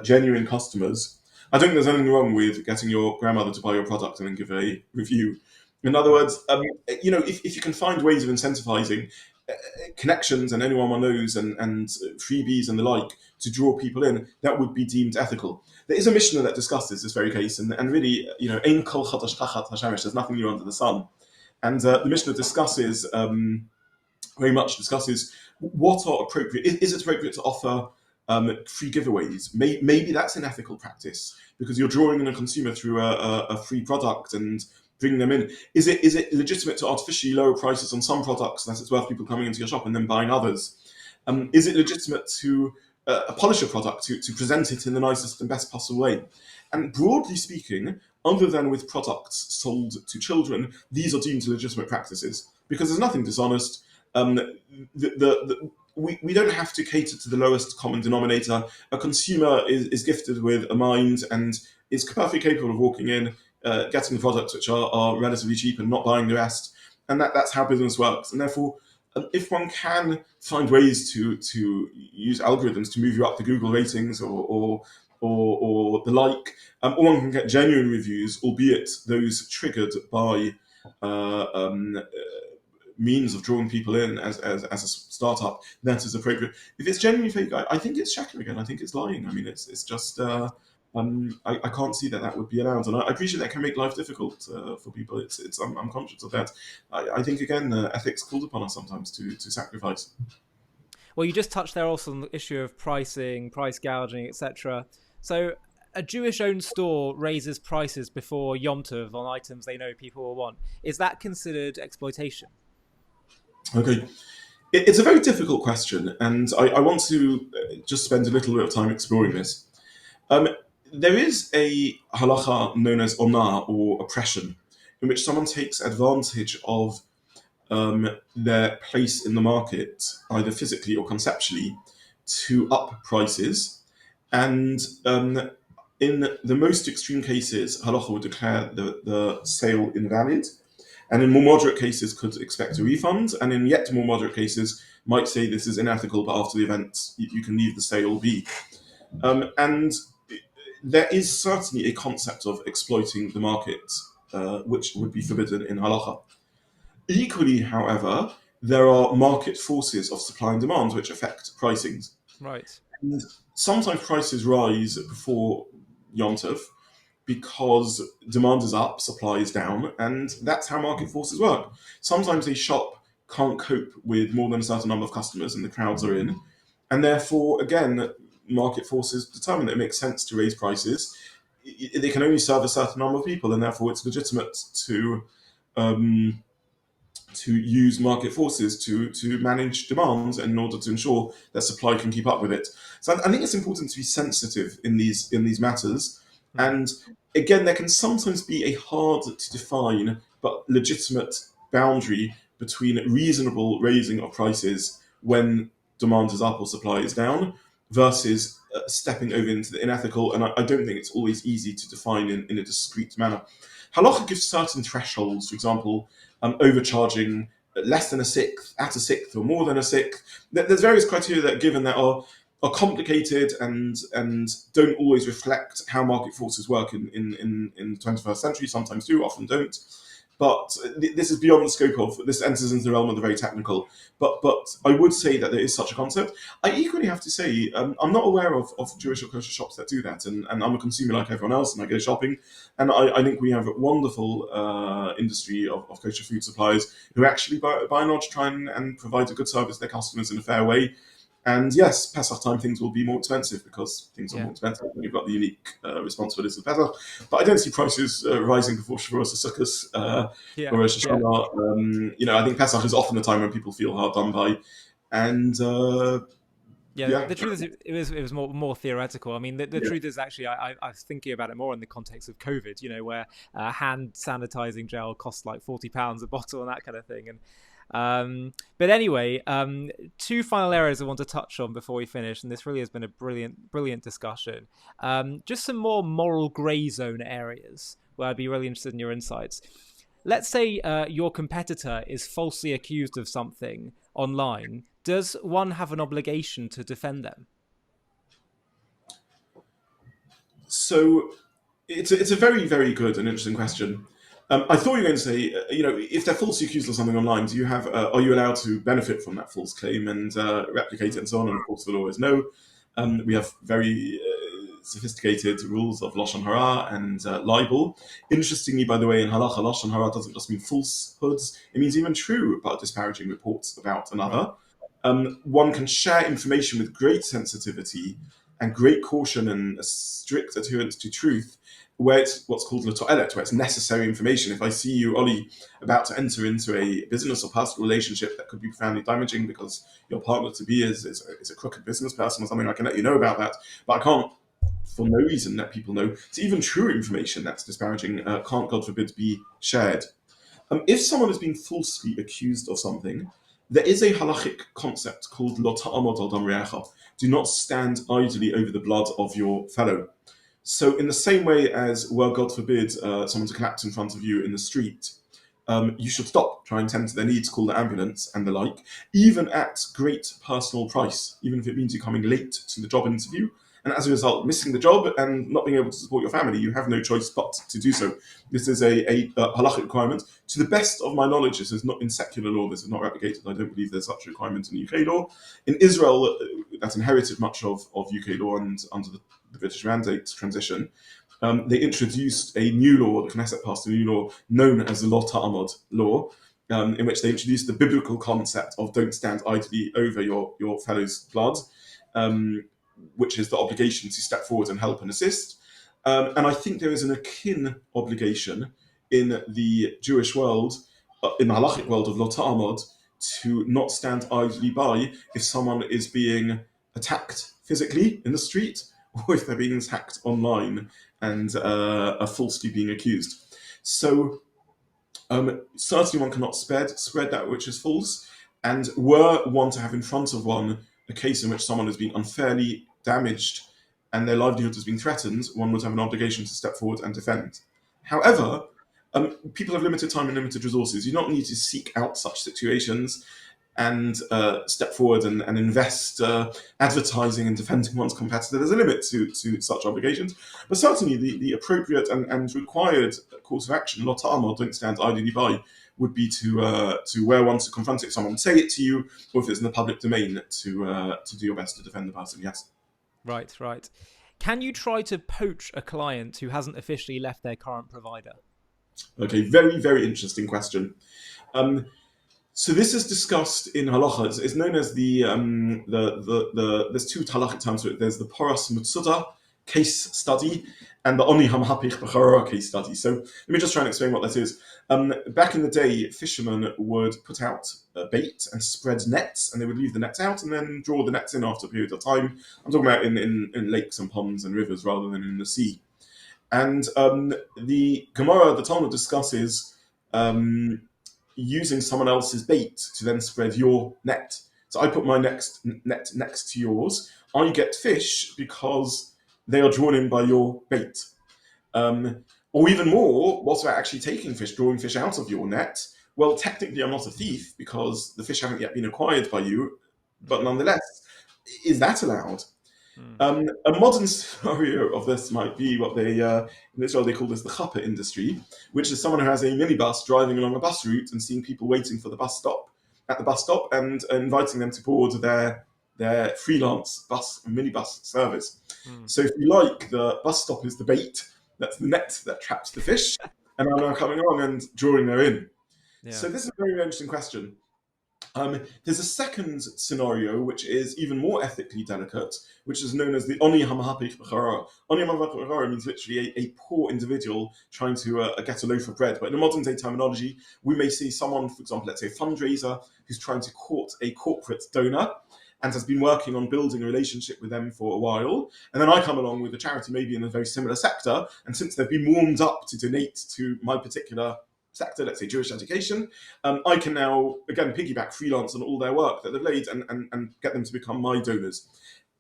genuine customers, I don't think there's anything wrong with getting your grandmother to buy your product and then give a review. In other words, if you can find ways of incentivizing connections and anyone one knows and freebies and the like to draw people in, that would be deemed ethical. There is a Mishnah that discusses this very case, and really, ein kol chadash tachat hashemesh, there's nothing new under the sun. And the Mishnah discusses what are appropriate. Is it appropriate to offer free giveaways? Maybe that's an ethical practice because you're drawing in a consumer through a free product and bringing them in. Is it legitimate to artificially lower prices on some products unless it's worth people coming into your shop and then buying others? Is it legitimate to polish a product, to present it in the nicest and best possible way? And broadly speaking, other than with products sold to children, these are deemed legitimate practices because there's nothing dishonest. We don't have to cater to the lowest common denominator. A consumer is gifted with a mind and is perfectly capable of walking in, getting the products which are relatively cheap and not buying the rest. And that's how business works. And therefore, if one can find ways to use algorithms to move you up the Google ratings or the like, or one can get genuine reviews, albeit those triggered by means of drawing people in as a startup, that is appropriate. If it's genuinely fake, I think it's sheker again. I think it's lying. I mean, it's just I can't see that would be allowed, and I appreciate that can make life difficult for people. I'm conscious of that. I think again, ethics calls upon us sometimes to sacrifice. Well, you just touched there also on the issue of pricing, price gouging, etc. So a Jewish-owned store raises prices before Yom Tov on items they know people will want. Is that considered exploitation? Okay. It's a very difficult question, and I want to just spend a little bit of time exploring this. Um, there is a halacha known as onah, or oppression, in which someone takes advantage of their place in the market, either physically or conceptually, to up prices. And in the most extreme cases, halacha would declare the sale invalid, and in more moderate cases could expect a refund, and in yet more moderate cases might say this is unethical, but after the event you can leave the sale be. And there is certainly a concept of exploiting the market, which would be forbidden in halacha. Equally, however, there are market forces of supply and demand which affect pricings. Right. And sometimes prices rise before Yom Tov because demand is up, supply is down, and that's how market forces work. Sometimes a shop can't cope with more than a certain number of customers and the crowds are in, and therefore, again, market forces determine that it makes sense to raise prices. They can only serve a certain number of people, and therefore it's legitimate um, to use market forces to manage demand in order to ensure that supply can keep up with it. So I think it's important to be sensitive in these matters. And again, there can sometimes be a hard to define but legitimate boundary between reasonable raising of prices when demand is up or supply is down versus stepping over into the unethical. And I don't think it's always easy to define in a discrete manner. Halacha gives certain thresholds, for example, overcharging less than a sixth, at a sixth, or more than a sixth. There's various criteria that are given that are complicated and don't always reflect how market forces work in the 21st century. Sometimes do, often don't. But this is beyond the scope of this. Enters into the realm of the very technical. But I would say that there is such a concept. I equally have to say I'm not aware of Jewish or kosher shops that do that, and I'm a consumer like everyone else, and I go shopping, and I think we have a wonderful industry of kosher food suppliers who actually by and large try and provide a good service to their customers in a fair way. And yes, Pesach time things will be more expensive because things are more expensive when you've got the unique responsibilities of Pesach. But I don't see prices rising before Shavuos or Sukkot or Rosh Hashanah. I think Pesach is often a time when people feel hard done by. And the truth is, it was more theoretical. I mean, the truth is actually, I was thinking about it more in the context of COVID. Where hand sanitizing gel costs like £40 a bottle and that kind of thing. And but anyway, two final areas I want to touch on before we finish, and this really has been a brilliant discussion. Just some more moral grey zone areas where I'd be really interested in your insights. Let's say your competitor is falsely accused of something online. Does one have an obligation to defend them? So it's a very, very good and interesting question. I thought you were going to say, if they're falsely accused of something online, do you have? Are you allowed to benefit from that false claim and replicate it and so on? And of course, the law is no. We have very sophisticated rules of lashon hara and libel. Interestingly, by the way, in halacha, lashon hara doesn't just mean falsehoods; it means even true about disparaging reports about another. One can share information with great sensitivity and great caution and a strict adherence to truth, where it's what's called l'to'elet, where it's necessary information. If I see you, Ollie, about to enter into a business or personal relationship that could be profoundly damaging because your partner to be is a crooked business person or something, I can let you know about that. But I can't, for no reason, let people know. It's even true information that's disparaging can't, God forbid, be shared. If someone is being falsely accused of something, there is a halachic concept called lo ta'amod al dam re'echa. Do not stand idly over the blood of your fellow. So in the same way as, well, God forbid, someone to collapse in front of you in the street, you should stop, try and tend to their needs, call the ambulance and the like, even at great personal price, even if it means you coming late to the job interview, and as a result, missing the job and not being able to support your family. You have no choice but to do so. This is a halachic requirement. To the best of my knowledge, this is not in secular law, this is not replicated. I don't believe there's such a requirement in UK law. In Israel, that's inherited much of UK law, and under the British Mandate transition, they introduced a new law. The Knesset passed a new law known as the Lo Ta'amod law, in which they introduced the biblical concept of don't stand idly over your fellow's blood, which is the obligation to step forward and help and assist. And I think there is an akin obligation in the Jewish world, in the halachic world of Lo Ta'amod, to not stand idly by if someone is being attacked physically in the street, or if they're being attacked online and are falsely being accused. So certainly one cannot spread that which is false, and were one to have in front of one a case in which someone has been unfairly damaged and their livelihood has been threatened, one would have an obligation to step forward and defend. However, people have limited time and limited resources. You don't need to seek out such situations and step forward and invest advertising and defending one's competitor. There's a limit to such obligations. But certainly the appropriate and required course of action, Lo Ta'amod, don't stand idly by, would be to where one to confront it, someone say it to you, or if it's in the public domain, to do your best to defend the person, yes. Right. Can you try to poach a client who hasn't officially left their current provider? Okay, very, very interesting question. So this is discussed in halacha. It's known as the there's two halachic terms for it. There's the poras mutsuda case study and the oni hamhapich b'chara case study. So let me just try and explain what that is. Back in the day, fishermen would put out bait and spread nets, and they would leave the nets out and then draw the nets in after a period of time. I'm talking about in lakes and ponds and rivers rather than in the sea. And the Gemara, the Talmud discusses using someone else's bait to then spread your net. So I put my net next to yours. I get fish because they are drawn in by your bait. Or even more, what's about actually taking fish, drawing fish out of your net? Well, technically I'm not a thief because the fish haven't yet been acquired by you, but nonetheless, is that allowed? A modern scenario of this might be what they in Israel they call this the chopper industry, which is someone who has a minibus driving along a bus route and seeing people waiting for the bus stop and inviting them to board their freelance minibus service. So if you like, the bus stop is the bait, that's the net that traps the fish, and I'm now coming along and drawing them in. Yeah. So this is a very, very interesting question. There's a second scenario which is even more ethically delicate, which is known as the oni hamahapich b'chara. Oni hamahapich b'chara means literally a poor individual trying to get a loaf of bread. But in a modern day terminology, we may see someone, for example, let's say a fundraiser, who's trying to court a corporate donor and has been working on building a relationship with them for a while. And then I come along with a charity maybe in a very similar sector, and since they've been warmed up to donate to my particular sector, let's say Jewish education, I can now, again, piggyback freelance on all their work that they've laid and get them to become my donors.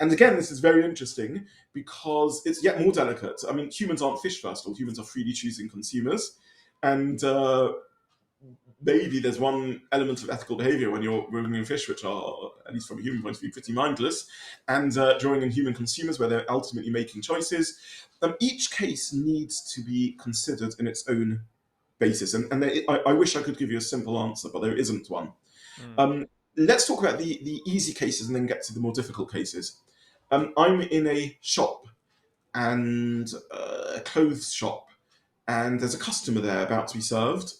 And again, this is very interesting because it's yet more delicate. I mean, humans aren't fish, first of all. Humans are freely choosing consumers. And maybe there's one element of ethical behavior when you're bringing in fish, which are, at least from a human point of view, pretty mindless, and drawing in human consumers where they're ultimately making choices. Each case needs to be considered in its own basis. And I wish I could give you a simple answer, but there isn't one. Let's talk about the easy cases and then get to the more difficult cases. I'm in a shop, and a clothes shop, and there's a customer there about to be served.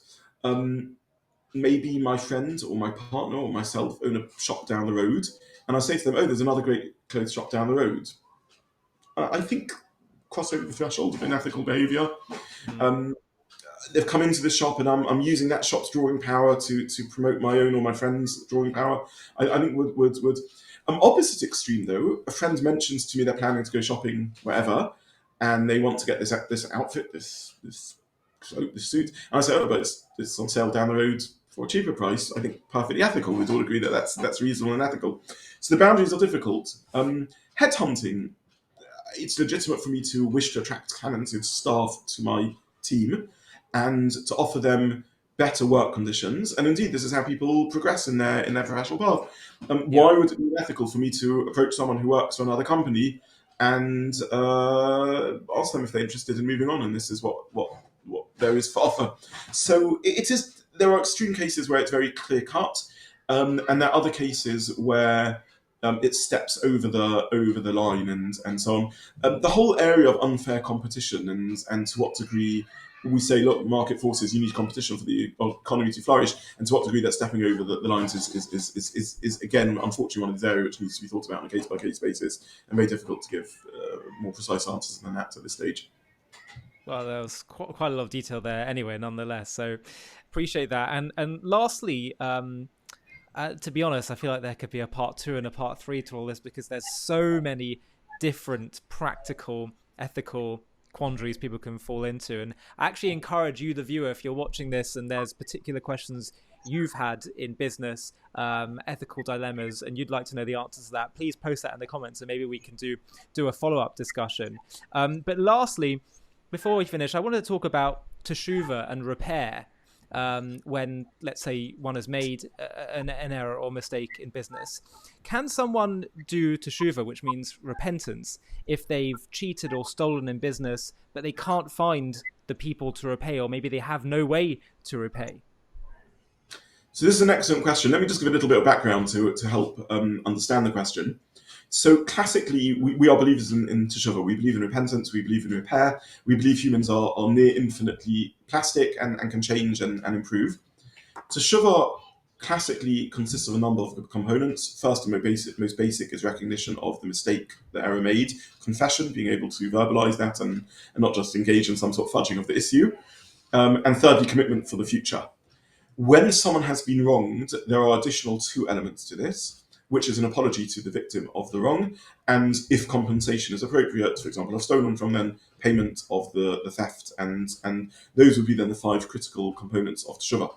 Maybe my friend or my partner or myself own a shop down the road, and I say to them, oh, there's another great clothes shop down the road. I think cross over the threshold of unethical behaviour. They've come into the shop, and I'm using that shop's drawing power to promote my own or my friend's drawing power. I think would opposite extreme though. A friend mentions to me they're planning to go shopping wherever, and they want to get this outfit, this suit, and I say, oh, but it's on sale down the road for a cheaper price. I think perfectly ethical. We'd all agree that that's reasonable and ethical. So the boundaries are difficult. Headhunting, it's legitimate for me to wish to attract talented staff to my team and to offer them better work conditions. And indeed, this is how people progress in their professional path. Why would it be ethical for me to approach someone who works for another company and ask them if they're interested in moving on? And this is what there is for offer. So it is. There are extreme cases where it's very clear cut, and there are other cases where it steps over the line and so on. The whole area of unfair competition and to what degree we say, look, market forces, you need competition for the economy to flourish, and to what degree that's stepping over the lines is again, unfortunately, one of these areas which needs to be thought about on a case-by-case basis, and very difficult to give more precise answers than that at this stage. Well, there was quite a lot of detail there anyway, nonetheless. So appreciate that. And lastly, to be honest, I feel like there could be a part 2 and a part 3 to all this, because there's so many different practical, ethical quandaries people can fall into. And I actually encourage you, the viewer, if you're watching this and there's particular questions you've had in business, ethical dilemmas, and you'd like to know the answers to that, please post that in the comments and maybe we can do a follow-up discussion. But lastly, before we finish, I wanted to talk about teshuvah and repair. When, let's say, one has made an error or mistake in business. Can someone do teshuvah, which means repentance, if they've cheated or stolen in business, but they can't find the people to repay, or maybe they have no way to repay? So this is an excellent question. Let me just give a little bit of background to help understand the question. So classically, we are believers in teshuvah. We believe in repentance. We believe in repair. We believe humans are near infinitely plastic and can change and improve. Teshuvah classically consists of a number of components. First and most basic is recognition of the mistake, the error made, confession, being able to verbalize that and not just engage in some sort of fudging of the issue. And thirdly, commitment for the future. When someone has been wronged, there are additional 2 elements to this, which is an apology to the victim of the wrong, and if compensation is appropriate, for example, I've stolen from them, payment of the theft, and those would be then the 5 critical components of teshuvah.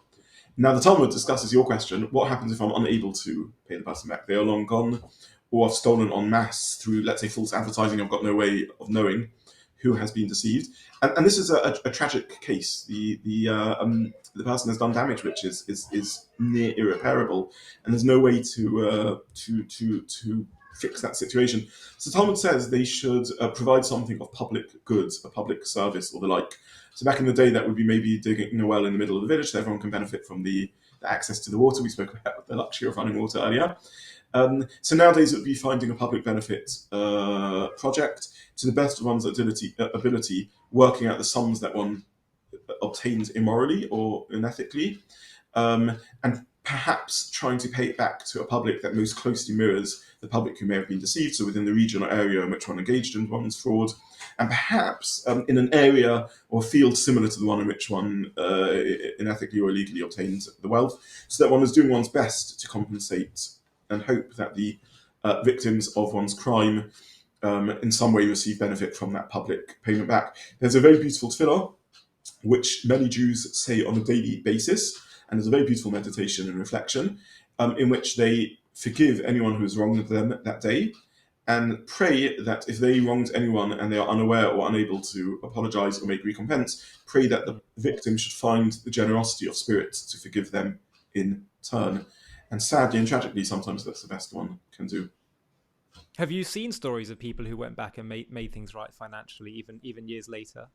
Now, the Talmud discusses your question: what happens if I'm unable to pay the person back? They are long gone, or I've stolen en masse through, let's say, false advertising. I've got no way of knowing who has been deceived, and this is a tragic case. The person has done damage which is near irreparable, and there's no way to fix that situation. So Talmud says they should provide something of public goods, a public service or the like. So back in the day, that would be maybe digging a well in the middle of the village so everyone can benefit from the access to the water. We spoke about the luxury of running water earlier. So nowadays it would be finding a public benefit project to the best of one's ability, working out the sums that one obtained immorally or unethically, and perhaps trying to pay it back to a public that most closely mirrors the public who may have been deceived, so within the region or area in which one engaged in one's fraud, and perhaps in an area or field similar to the one in which one unethically or illegally obtained the wealth, so that one is doing one's best to compensate and hope that the victims of one's crime in some way receive benefit from that public payment back. There's a very beautiful tefillah, which many Jews say on a daily basis, and is a very beautiful meditation and reflection, in which they forgive anyone who has wronged them that day, and pray that if they wronged anyone and they are unaware or unable to apologize or make recompense, pray that the victim should find the generosity of spirit to forgive them in turn. And sadly and tragically, sometimes that's the best one can do. Have you seen stories of people who went back and made things right financially, even years later?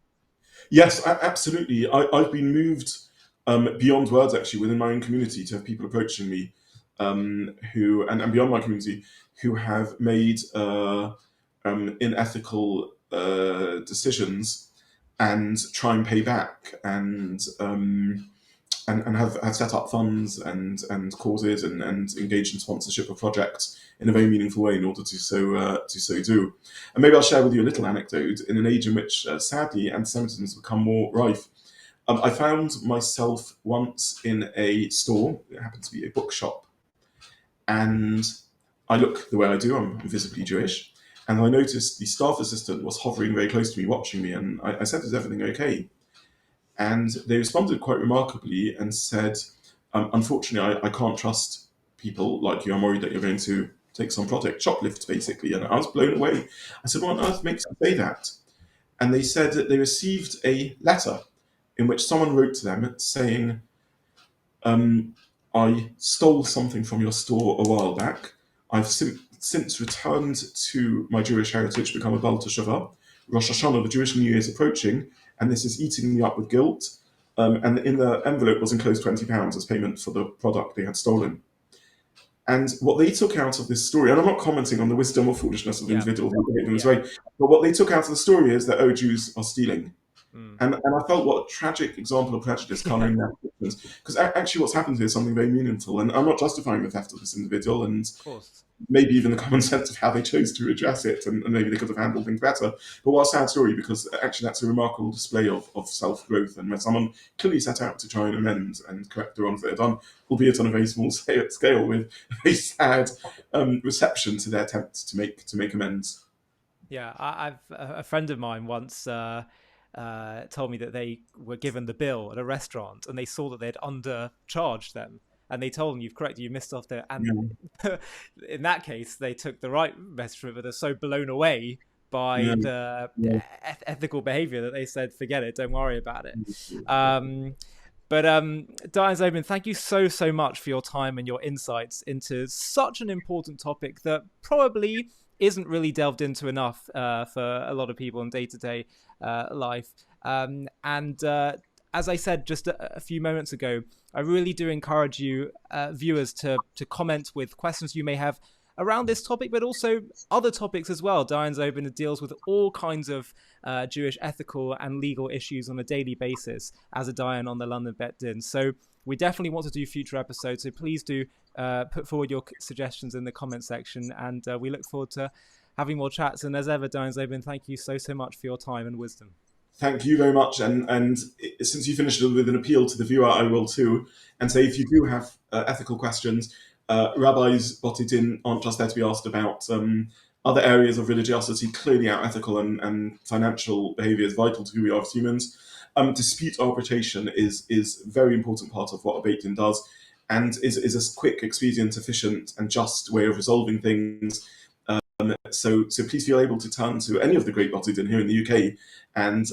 Yes, absolutely. I've been moved beyond words, actually, within my own community, to have people approaching me who, and beyond my community, who have made unethical decisions and try and pay back and have set up funds and causes and engaged in sponsorship of projects in a very meaningful way in order to so do. And maybe I'll share with you a little anecdote in an age in which, sadly, anti-Semitism has become more rife. I found myself once in a store. It happened to be a bookshop, and I look the way I do. I'm visibly Jewish, and I noticed the staff assistant was hovering very close to me, watching me, and I said, "Is everything okay?" And they responded quite remarkably and said, "Unfortunately, I can't trust people like you. I'm worried that you're going to take some product, shoplift, basically." And I was blown away. I said, "What on earth makes you say that?" And they said that they received a letter in which someone wrote to them saying, "I stole something from your store a while back. I've since returned to my Jewish heritage, become a Baal Teshuvah. Rosh Hashanah, the Jewish New Year, is approaching, and this is eating me up with guilt." And in the envelope was enclosed £20 as payment for the product they had stolen. And what they took out of this story, and I'm not commenting on the wisdom or foolishness of individuals who behave in this way, but what they took out of the story is that, oh, Jews are stealing. And I felt what a tragic example of prejudice colouring their actions. Because actually what's happened here is something very meaningful. And I'm not justifying the theft of this individual, and maybe even the common sense of how they chose to address it, and maybe they could have handled things better. But what a sad story, because actually that's a remarkable display of self-growth, and when someone clearly set out to try and amend and correct the wrongs that they've done, albeit on a very small scale, with a very sad reception to their attempts to make amends. Yeah, I've a friend of mine once told me that they were given the bill at a restaurant and they saw that they'd undercharged them, and they told them, "You've corrected, you missed off there." And in that case, they took the right message from it, but they're so blown away by the ethical behavior that they said, "Forget it, don't worry about it." But Dayan Zobin, thank you so much for your time and your insights into such an important topic that probably isn't really delved into enough for a lot of people in day-to-day life. As I said just a few moments ago, I really do encourage you, viewers, to comment with questions you may have around this topic, but also other topics as well. Dayan Zobin deals with all kinds of Jewish ethical and legal issues on a daily basis as a Dayan on the London Beit Din. So we definitely want to do future episodes, so please do put forward your suggestions in the comment section, and we look forward to having more chats. And as ever, Dayan Zobin, thank you so much for your time and wisdom. Thank you very much. And since you finished with an appeal to the viewer, I will too, and say if you do have ethical questions, rabbis Beit Din aren't just there to be asked about. Other areas of religiosity clearly are ethical, and financial behavior is vital to who we are as humans. Dispute arbitration is a very important part of what a Beit Din does, and is a quick, expedient, efficient, and just way of resolving things. So please feel able to turn to any of the great Beit Din here in the UK and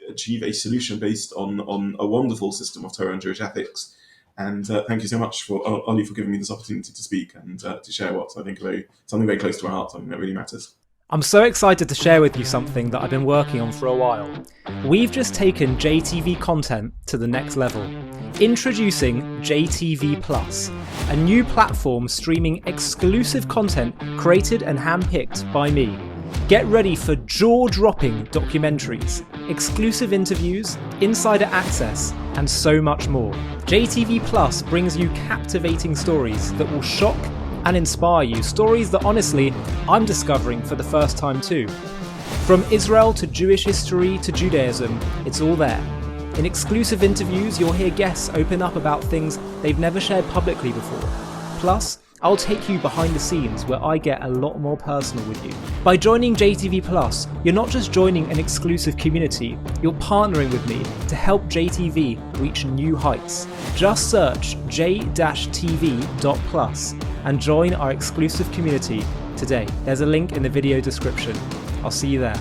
achieve a solution based on a wonderful system of Torah and Jewish ethics. And thank you so much, Ollie, for giving me this opportunity to speak and to share what I think something very close to our heart, something that really matters. I'm so excited to share with you something that I've been working on for a while. We've just taken JTV content to the next level. Introducing JTV Plus, a new platform streaming exclusive content created and handpicked by me. Get ready for jaw-dropping documentaries, exclusive interviews, insider access, and so much more. JTV Plus brings you captivating stories that will shock and inspire you. Stories that, honestly, I'm discovering for the first time too. From Israel to Jewish history to Judaism, it's all there. In exclusive interviews, you'll hear guests open up about things they've never shared publicly before. Plus, I'll take you behind the scenes where I get a lot more personal with you. By joining JTV Plus, you're not just joining an exclusive community, you're partnering with me to help JTV reach new heights. Just search j-tv.plus and join our exclusive community today. There's a link in the video description. I'll see you there.